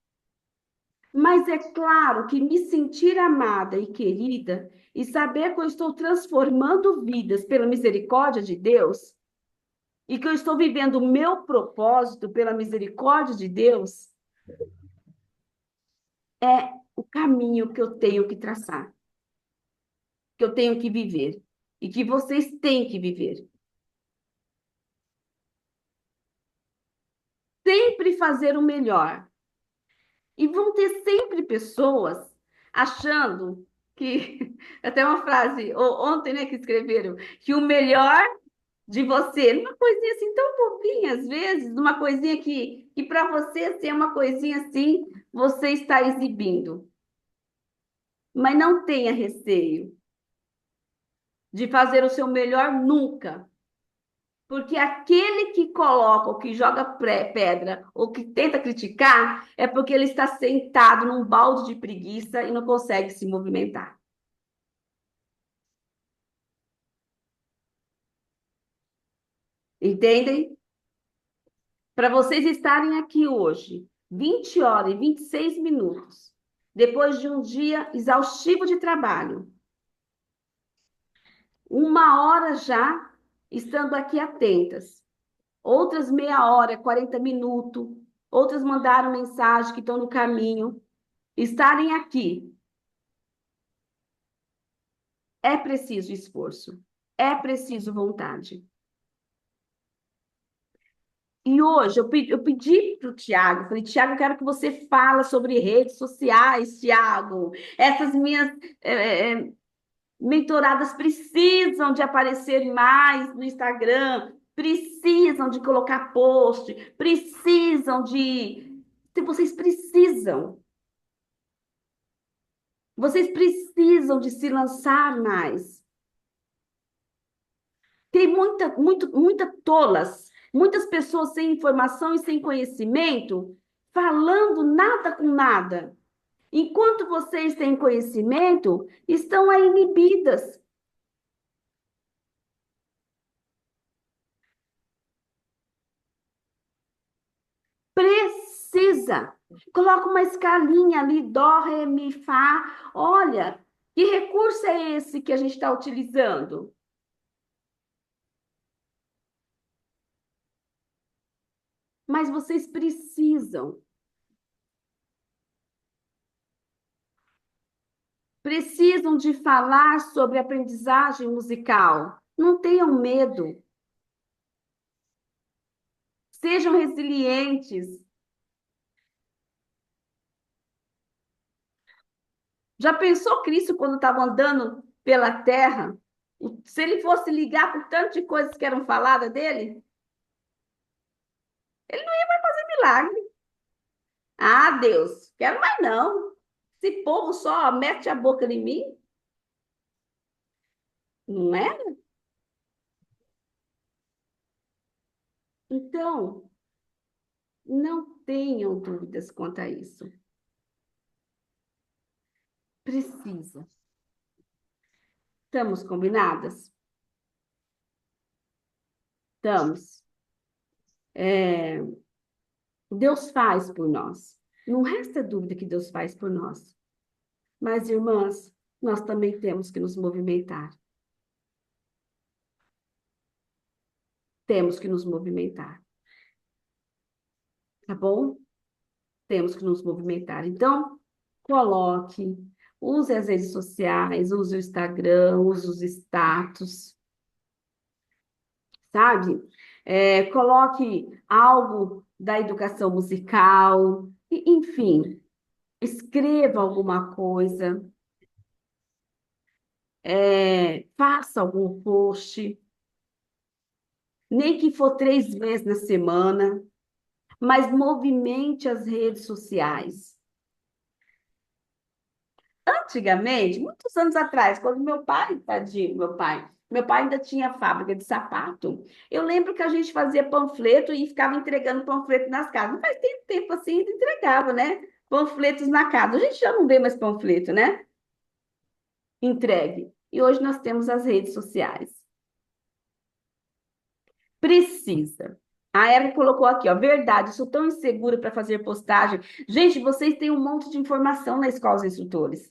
Mas é claro que me sentir amada e querida e saber que eu estou transformando vidas pela misericórdia de Deus e que eu estou vivendo o meu propósito pela misericórdia de Deus é o caminho que eu tenho que traçar, que eu tenho que viver e que vocês têm que viver. Sempre fazer o melhor. E vão ter sempre pessoas achando que, até uma frase, ontem, né, que escreveram, que o melhor de você, numa coisinha assim tão bobinha, às vezes, numa coisinha que para você, assim, é uma coisinha assim, você está exibindo. Mas não tenha receio de fazer o seu melhor nunca. Porque aquele que coloca, ou que joga pedra, ou que tenta criticar, é porque ele está sentado num balde de preguiça e não consegue se movimentar. Entendem? Para vocês estarem aqui hoje, 20 horas e 26 minutos, depois de um dia exaustivo de trabalho, 1 hora já estando aqui atentas, outras meia hora, 40 minutos, outras mandaram mensagem que estão no caminho, estarem aqui. É preciso esforço, é preciso vontade. E hoje eu pedi para o Tiago, falei, Tiago, eu quero que você fale sobre redes sociais, Tiago. Essas minhas mentoradas precisam de aparecer mais no Instagram, precisam de colocar post, precisam de. Vocês precisam. Vocês precisam de se lançar mais. Tem muita tolas, muitas pessoas sem informação e sem conhecimento, falando nada com nada. Enquanto vocês têm conhecimento, estão aí inibidas. Precisa. Coloca uma escalinha ali, dó, ré, mi, fá. Olha, que recurso é esse que a gente está utilizando? Mas vocês precisam de falar sobre aprendizagem musical. Não tenham medo. Sejam resilientes. Já pensou Cristo quando estava andando pela terra? Se ele fosse ligar por tanto de coisas que eram faladas dele, ele não ia mais fazer milagre. Ah, Deus, quero mais não. Esse povo só mete a boca em mim, não é? Então, não tenham dúvidas quanto a isso. Precisa. Estamos combinadas? Estamos. Deus faz por nós. Não resta dúvida que Deus faz por nós. Mas, irmãs, nós também temos que nos movimentar. Temos que nos movimentar. Tá bom? Temos que nos movimentar. Então, coloque, use as redes sociais, use o Instagram, use os status, sabe? Coloque algo da educação musical, enfim, escreva alguma coisa, faça algum post, nem que for 3 vezes na semana, mas movimente as redes sociais. Antigamente, muitos anos atrás, quando meu pai, tadinho, meu pai ainda tinha fábrica de sapato, eu lembro que a gente fazia panfleto e ficava entregando panfleto nas casas. Não faz tempo assim, ainda entregava, né? Panfletos na casa. A gente já não vê mais panfleto, né? Entregue. E hoje nós temos as redes sociais. Precisa. A Eva colocou aqui, ó, verdade, sou tão insegura para fazer postagem. Gente, vocês têm um monte de informação na escola dos instrutores.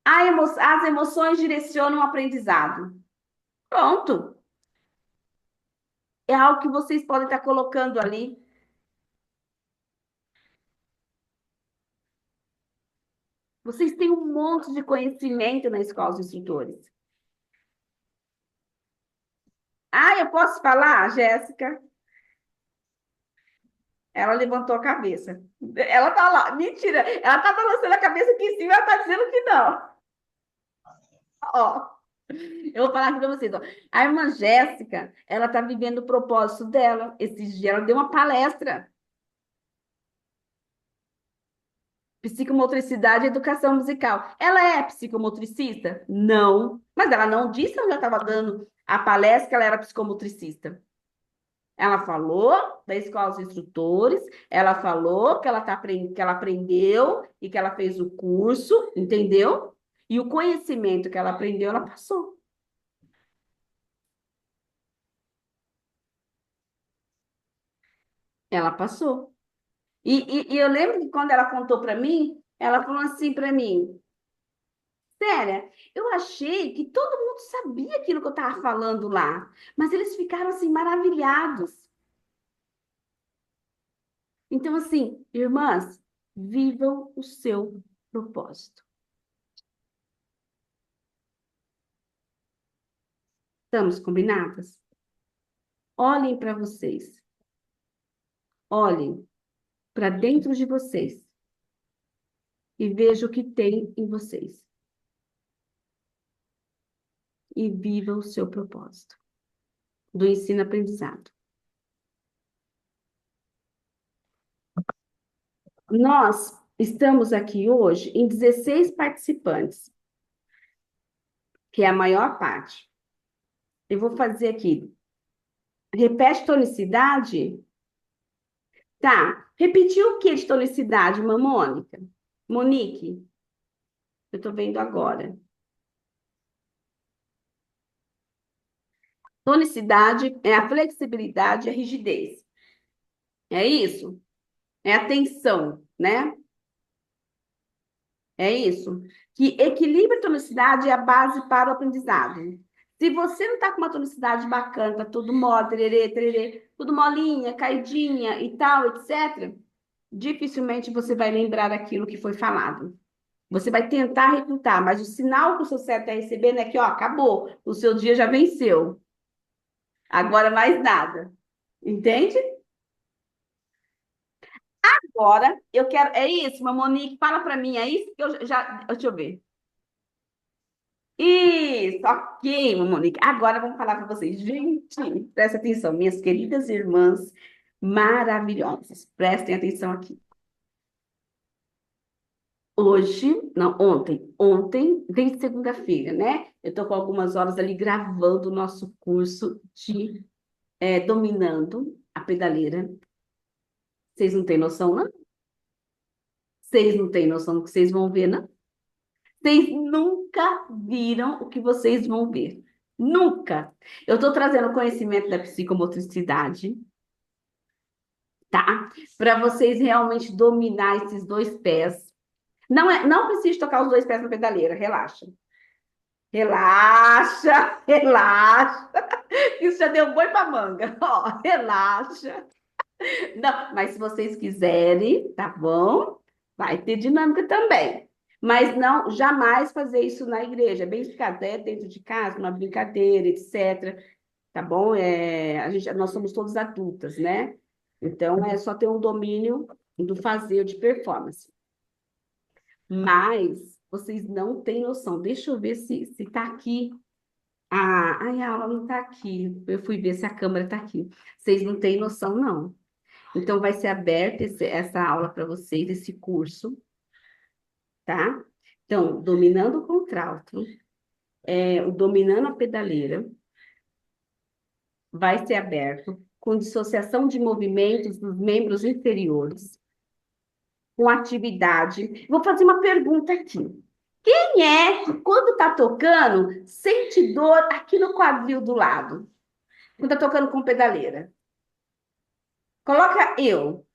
As emoções direcionam o aprendizado. Pronto. É algo que vocês podem estar colocando ali. Vocês têm um monte de conhecimento na escola dos instrutores. Eu posso falar, Jéssica? Ela levantou a cabeça. Ela tá lá. Mentira. Ela tá balançando a cabeça aqui em cima e ela tá dizendo que não. Ó. Eu vou falar aqui para vocês, ó. A irmã Jéssica, ela está vivendo o propósito dela. Esses dias ela deu uma palestra. Psicomotricidade e educação musical. Ela é psicomotricista? Não. Mas ela não disse onde ela estava dando a palestra que ela era psicomotricista. Ela falou da escola dos instrutores, ela falou que que ela aprendeu e que ela fez o curso, entendeu? E o conhecimento que ela aprendeu, ela passou. Ela passou. E eu lembro que quando ela contou para mim, ela falou assim para mim, Séria, eu achei que todo mundo sabia aquilo que eu estava falando lá, mas eles ficaram assim maravilhados. Então, assim, irmãs, vivam o seu propósito. Estamos combinadas? Olhem para vocês. Olhem para dentro de vocês e vejam o que tem em vocês. E vivam o seu propósito do ensino-aprendizado. Nós estamos aqui hoje em 16 participantes, que é a maior parte. Eu vou fazer aqui. Repete tonicidade? Tá. Repetiu o que de tonicidade, Mônica? Monique? Eu tô vendo agora. Tonicidade é a flexibilidade e a rigidez. É isso? É a tensão, né? É isso. Que equilíbrio e tonicidade é a base para o aprendizado. Se você não está com uma tonicidade bacana, tá tudo mole, tererê, tererê, tudo molinha, caidinha e tal, etc., dificilmente você vai lembrar aquilo que foi falado. Você vai tentar recrutar, mas o sinal que o seu cérebro está recebendo é que, ó, acabou, o seu dia já venceu. Agora mais nada. Entende? Agora, eu quero. É isso, Monique, fala para mim, é isso que eu já. Deixa eu ver. Isso, ok, Monique. Agora vamos falar para vocês. Gente, presta atenção, minhas queridas irmãs maravilhosas. Prestem atenção aqui. Hoje, não, ontem, desde segunda-feira, né? Eu estou com algumas horas ali gravando o nosso curso de Dominando a Pedaleira. Vocês não têm noção, não? Vocês não têm noção do que vocês vão ver, não? Vocês nunca viram o que vocês vão ver. Nunca. Eu estou trazendo conhecimento da psicomotricidade, tá? Para vocês realmente dominar esses dois pés. Não precisa tocar os dois pés na pedaleira, relaxa. Relaxa, relaxa. Isso já deu boi para manga. Ó, relaxa. Não, mas se vocês quiserem, tá bom? Vai ter dinâmica também. Mas não, jamais fazer isso na igreja. É bem explicado, é dentro de casa, uma brincadeira, etc. Tá bom? Nós somos todos adultas, né? Então é só ter um domínio do fazer, de performance. Mas vocês não têm noção. Deixa eu ver se tá aqui. Ai, a aula não tá aqui. Eu fui ver se a câmera tá aqui. Vocês não têm noção, não. Então, vai ser aberta essa aula para vocês, esse curso, tá? Então, dominando o contralto, o dominando a pedaleira, vai ser aberto com dissociação de movimentos dos membros inferiores, com atividade. Vou fazer uma pergunta aqui. Quem é que, quando está tocando, sente dor aqui no quadril do lado? Quando está tocando com pedaleira? Coloca eu,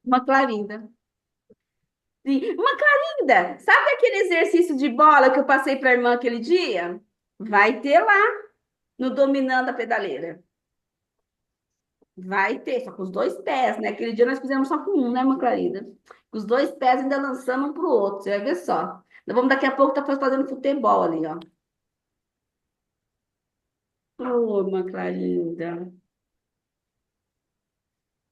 uma clarinda. Sim. Uma clarinda. Sabe aquele exercício de bola que eu passei para a irmã aquele dia? Vai ter lá no Dominando a Pedaleira. Vai ter, só com os dois pés, né? Aquele dia nós fizemos só com um, né, uma clarinda? Com os dois pés ainda lançando um pro outro, você vai ver só. Nós vamos daqui a pouco estar fazendo futebol ali, ó. Ô, uma clarinda.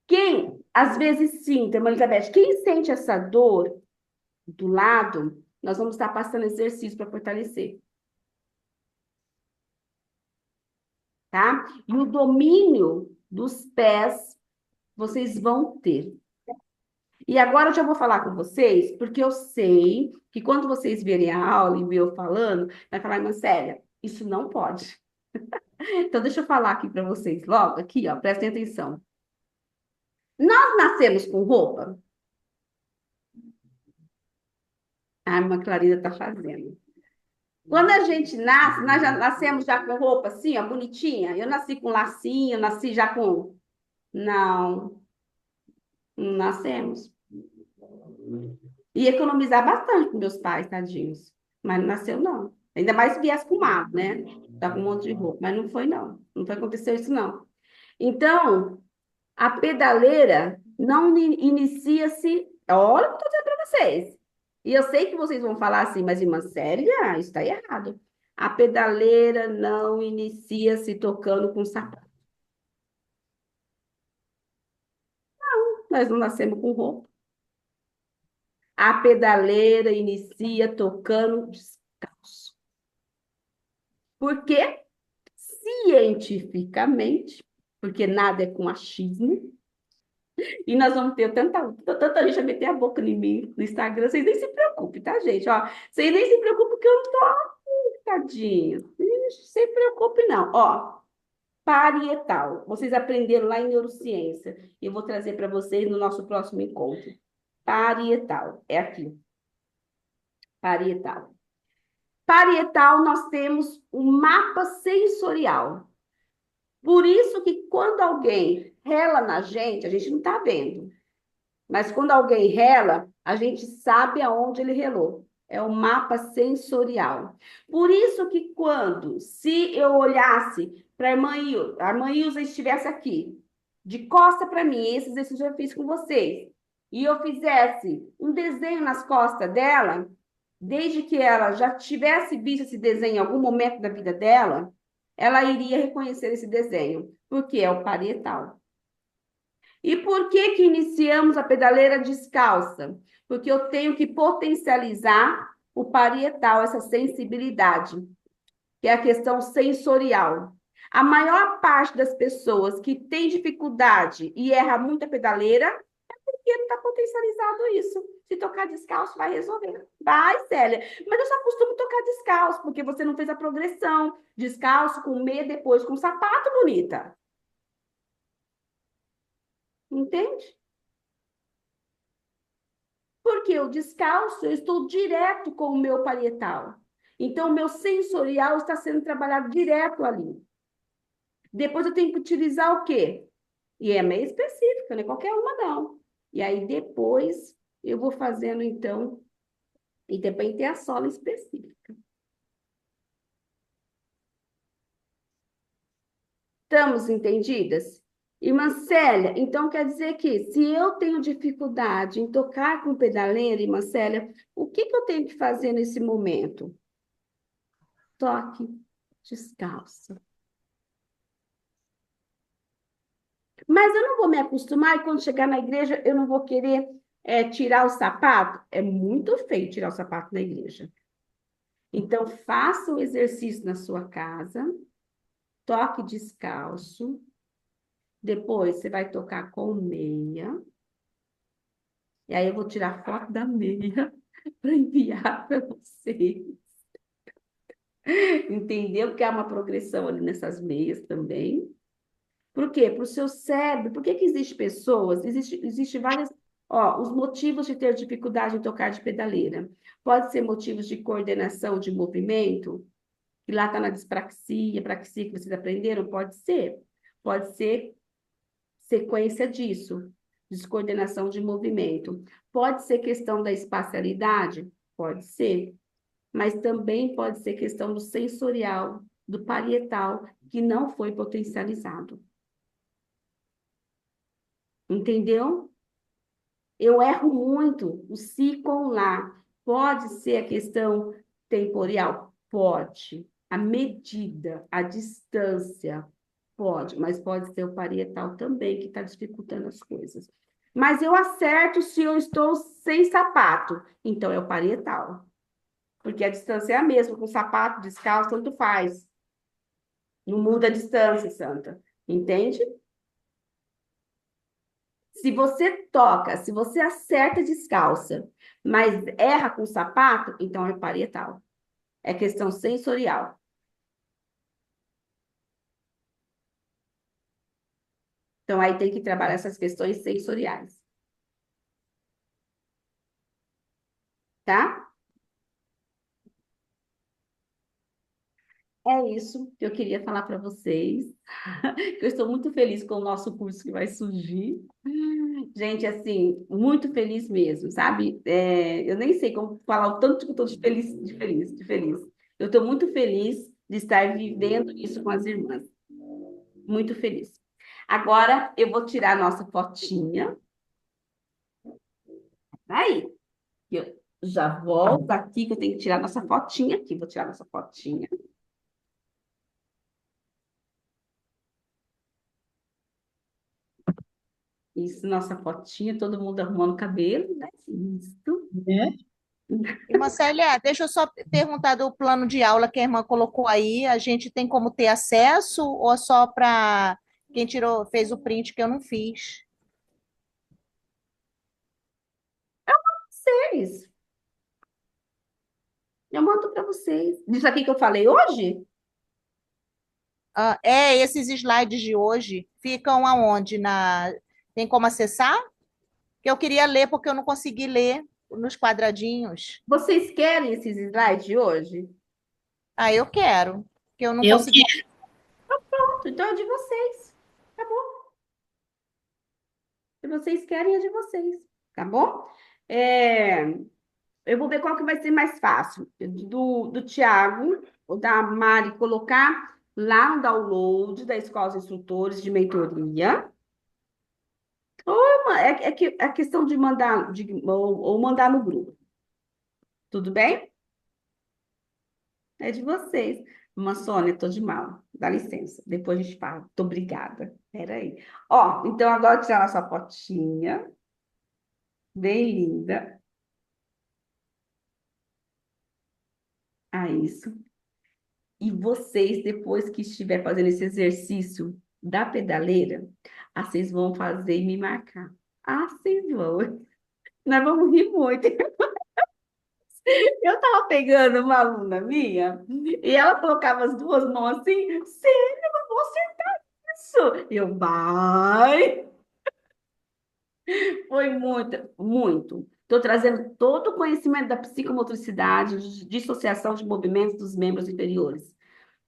Quem, às vezes sim, irmã Elizabeth, quem sente essa dor do lado, nós vamos estar passando exercício para fortalecer. Tá? E o domínio dos pés vocês vão ter. E agora eu já vou falar com vocês, porque eu sei que quando vocês verem a aula e ver eu falando, vai falar, irmã Célia, isso não pode. Então, deixa eu falar aqui para vocês logo, aqui, ó, prestem atenção. Nós nascemos com roupa? A irmã Clarida está fazendo. Quando a gente nasce, nós já nascemos já com roupa assim, ó, bonitinha. Eu nasci com lacinho, nasci já com... Não, não nascemos. E economizar bastante com meus pais, tadinhos. Mas não nasceu, não. Ainda mais se viesse com mato, né? Tá com um monte de roupa. Mas não foi, não. Não foi acontecer isso, não. Então, a pedaleira não inicia-se. Olha o que eu estou dizendo para vocês. E eu sei que vocês vão falar assim, mas irmã Célia, isso está errado. A pedaleira não inicia-se tocando com sapato. Nós não nascemos com roupa. A pedaleira inicia tocando descalço. Por quê? Cientificamente, porque nada é com achismo, e nós vamos ter tanta gente a meter a boca em mim no Instagram, vocês nem se preocupem, tá, gente? Ó, vocês nem se preocupem que eu não tô, tadinho. Não se preocupe, não. Ó, parietal. Vocês aprenderam lá em neurociência. E eu vou trazer para vocês no nosso próximo encontro. Parietal. É aqui. Parietal. Parietal, nós temos um mapa sensorial. Por isso que quando alguém rela na gente, a gente não está vendo. Mas quando alguém rela, a gente sabe aonde ele relou. É o mapa sensorial. Por isso que quando, se eu olhasse para a irmã Ilza estivesse aqui, de costa para mim, esse exercício eu já fiz com vocês, e eu fizesse um desenho nas costas dela, desde que ela já tivesse visto esse desenho em algum momento da vida dela, ela iria reconhecer esse desenho, porque é o parietal. E por que que iniciamos a pedaleira descalça? Porque eu tenho que potencializar o parietal, essa sensibilidade, que é a questão sensorial. A maior parte das pessoas que tem dificuldade e erra muito a pedaleira é porque não está potencializado isso. Se tocar descalço, vai resolver. Vai, Célia. Mas eu só costumo tocar descalço, porque você não fez a progressão. Descalço, com meia, depois com sapato, bonita. Entende? Porque o descalço, eu estou direto com o meu parietal. Então, o meu sensorial está sendo trabalhado direto ali. Depois eu tenho que utilizar o quê? E é meio específica, não é qualquer uma, não. E aí, depois, eu vou fazendo, então, e também tem a sola específica. Estamos entendidas? Irmã Célia, então quer dizer que se eu tenho dificuldade em tocar com pedaleira, irmã Célia, o que que eu tenho que fazer nesse momento? Toque descalço. Mas eu não vou me acostumar e quando chegar na igreja eu não vou querer tirar o sapato. É muito feio tirar o sapato na igreja. Então, faça o exercício na sua casa, toque descalço, depois você vai tocar com meia, e aí eu vou tirar foto da meia para enviar para vocês. Entendeu? Porque há uma progressão ali nessas meias também. Por quê? Para o seu cérebro. Por que que existe pessoas? Existe várias. Ó, os motivos de ter dificuldade em tocar de pedaleira. Pode ser motivos de coordenação de movimento, que lá está na dispraxia, praxia que vocês aprenderam? Pode ser. Pode ser sequência disso, descoordenação de movimento. Pode ser questão da espacialidade? Pode ser. Mas também pode ser questão do sensorial, do parietal, que não foi potencializado. Entendeu? Eu erro muito o si com lá. Pode ser a questão temporal? Pode. A medida, a distância, pode, mas pode ser o parietal também que está dificultando as coisas. Mas eu acerto se eu estou sem sapato, então é o parietal. Porque a distância é a mesma, com sapato, descalço, tanto faz. Não muda a distância, Santa. Entende? Se você toca, se você acerta descalça, mas erra com sapato, então é parietal. É questão sensorial. Então aí tem que trabalhar essas questões sensoriais, tá? É isso que eu queria falar para vocês. Eu estou muito feliz com o nosso curso que vai surgir. Gente, assim, muito feliz mesmo, sabe? Eu nem sei como falar o tanto que eu estou de feliz, de feliz, de feliz. Eu estou muito feliz de estar vivendo isso com as irmãs. Muito feliz. Agora eu vou tirar a nossa fotinha. Aí, eu já volto aqui que eu tenho que tirar nossa fotinha aqui. Vou tirar nossa fotinha. Isso, nossa fotinha, todo mundo arrumando o cabelo, né? Isso. Né? Irmã Célia, deixa eu só perguntar do plano de aula que a irmã colocou aí. A gente tem como ter acesso ou é só para quem tirou, fez o print que eu não fiz? Vocês. Eu mando para vocês. Disso aqui que eu falei hoje? Ah, esses slides de hoje ficam aonde? Tem como acessar? Que eu queria ler porque eu não consegui ler nos quadradinhos. Vocês querem esses slides de hoje? Ah, eu quero, que eu não Eu consegui. quero. Pronto, então é de vocês. Tá bom? Se vocês querem, é de vocês. Tá bom? É, eu vou ver qual que vai ser mais fácil. Do Tiago, ou da Mari, colocar lá no download da Escola dos Instrutores de Mentoria. É que a questão de mandar, ou mandar no grupo. Tudo bem? É de vocês. Uma Sônia, tô de mal. Dá licença. Depois a gente fala. Muito obrigada. Peraí. Ó, então agora tirar nossa fotinha. Bem linda. Ah, isso. E vocês, depois que estiver fazendo esse exercício da pedaleira, vocês vão fazer e me marcar. Vocês vão. Nós vamos rir muito. Eu tava pegando uma aluna minha e ela colocava as duas mãos assim, sério, eu não vou acertar isso. Eu, vai. Foi muito, muito. Estou trazendo todo o conhecimento da psicomotricidade, de dissociação de movimentos dos membros inferiores.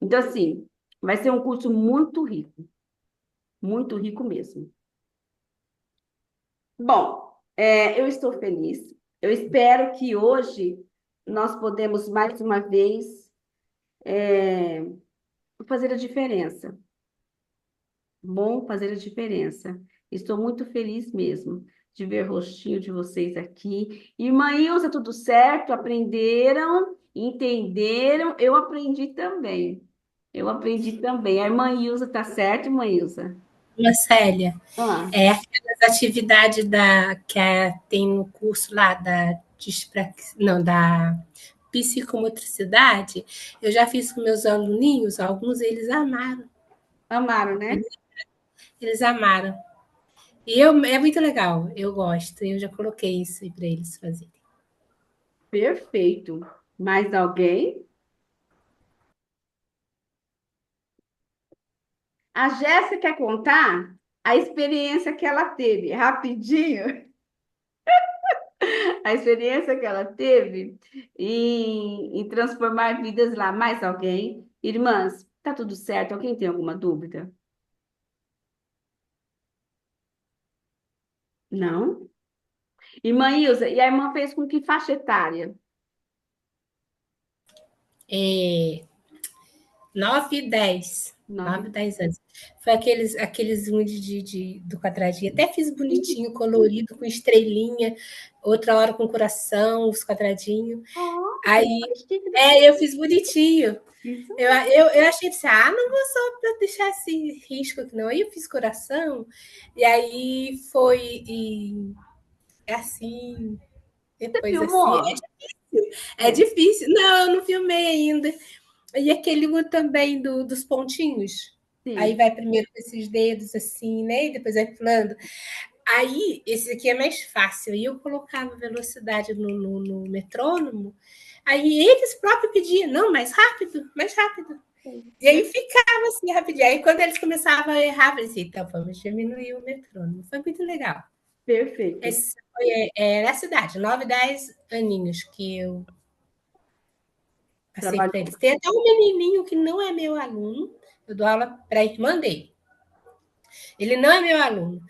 Então, assim, vai ser um curso muito rico mesmo. Bom, eu estou feliz. Eu espero que hoje nós podemos mais uma vez fazer a diferença. Bom fazer a diferença. Estou muito feliz mesmo de ver o rostinho de vocês aqui. Irmã Ilza, tudo certo? Aprenderam? Entenderam? Eu aprendi também. Eu aprendi também. A irmã Ilza tá certo, irmã Ilza? Célia, Ah, aquelas atividades tem no curso lá da psicomotricidade, eu já fiz com meus aluninhos, alguns eles amaram, amaram, né? eles amaram. É muito legal, eu gosto, eu já coloquei isso para eles fazerem. Perfeito. Mais alguém? A Jéssica quer contar a experiência que ela teve, rapidinho, a experiência que ela teve em transformar vidas lá. Mais alguém? Irmãs, tá tudo certo? Alguém tem alguma dúvida? Não? Irmã Ilza, e a irmã fez com que faixa etária? É, 9 e 10. 9 9. e 10 anos. Foi aqueles do quadradinho. Até fiz bonitinho, colorido, com estrelinha, outra hora com coração, os quadradinhos. Oh, Aí, chique. eu fiz bonitinho. Isso. Eu achei assim, não vou só para deixar esse risco aqui, não. Aí eu fiz coração, e aí assim, Você depois assim. filmou? É difícil. Não, eu não filmei ainda. E aquele outro também dos pontinhos. Aí Sim. vai primeiro com esses dedos assim, né? E depois vai pulando. Aí, esse aqui é mais fácil. E eu colocava velocidade no metrônomo. Aí eles próprios pediam, não, mais rápido, mais rápido. E aí ficava assim rapidinho. Aí quando eles começavam a errar, eu falei assim, então vamos diminuir o metrônomo. Foi muito legal. Perfeito. Esse foi na cidade, 9, 10 aninhos que eu passei para Trabalhou. eles. Tem até um menininho que não é meu aluno, eu dou aula para a irmã dele. Ele não é meu aluno,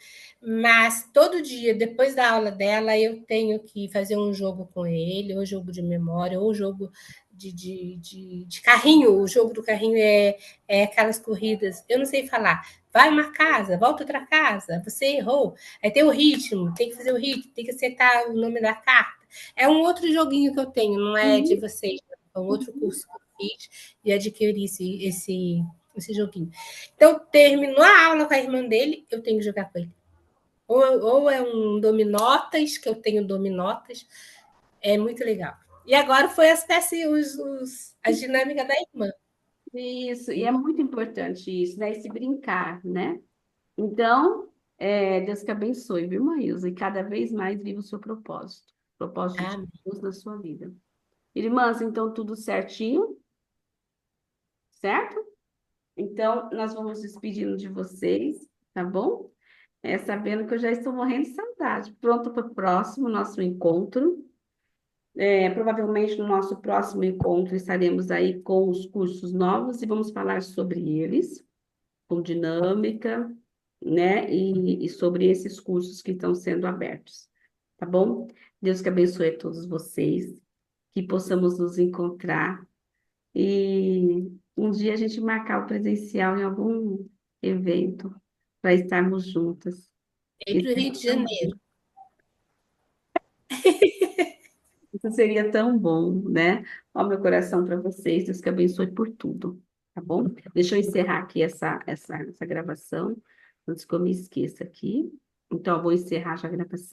mas todo dia, depois da aula dela, eu tenho que fazer um jogo com ele, ou jogo de memória, ou jogo de carrinho. O jogo do carrinho é aquelas corridas, eu não sei falar. Vai uma casa, volta outra casa, você errou. Aí tem o ritmo, tem que fazer o ritmo, tem que acertar o nome da carta. É um outro joguinho que eu tenho, não é de vocês, é um outro curso que eu fiz e adquiri esse joguinho. Então, terminou a aula com a irmã dele, eu tenho que jogar com ele. Ou é um dominotas, que eu tenho dominotas, é muito legal. E agora foi as peças, a dinâmica da irmã. Isso, e é muito importante isso, né? Esse brincar, né? Então, Deus que abençoe, viu, irmã Ilza? E cada vez mais viva o seu propósito. Propósito de Amém. Deus na sua vida. Irmãs, então tudo certinho, certo? Então, nós vamos despedindo de vocês, tá bom? Sabendo que eu já estou morrendo de saudade. Pronto para o próximo nosso encontro. Provavelmente no nosso próximo encontro estaremos aí com os cursos novos e vamos falar sobre eles, com dinâmica, né? E sobre esses cursos que estão sendo abertos, tá bom? Deus que abençoe a todos vocês, que possamos nos encontrar e um dia a gente marcar o presencial em algum evento para estarmos juntas. E Isso para o Rio seria de tão bom. Janeiro. Isso seria tão bom, né? Ó, meu coração para vocês, Deus que abençoe por tudo, tá bom? Deixa eu encerrar aqui essa gravação, antes que eu me esqueça aqui. Então, eu vou encerrar já a gravação.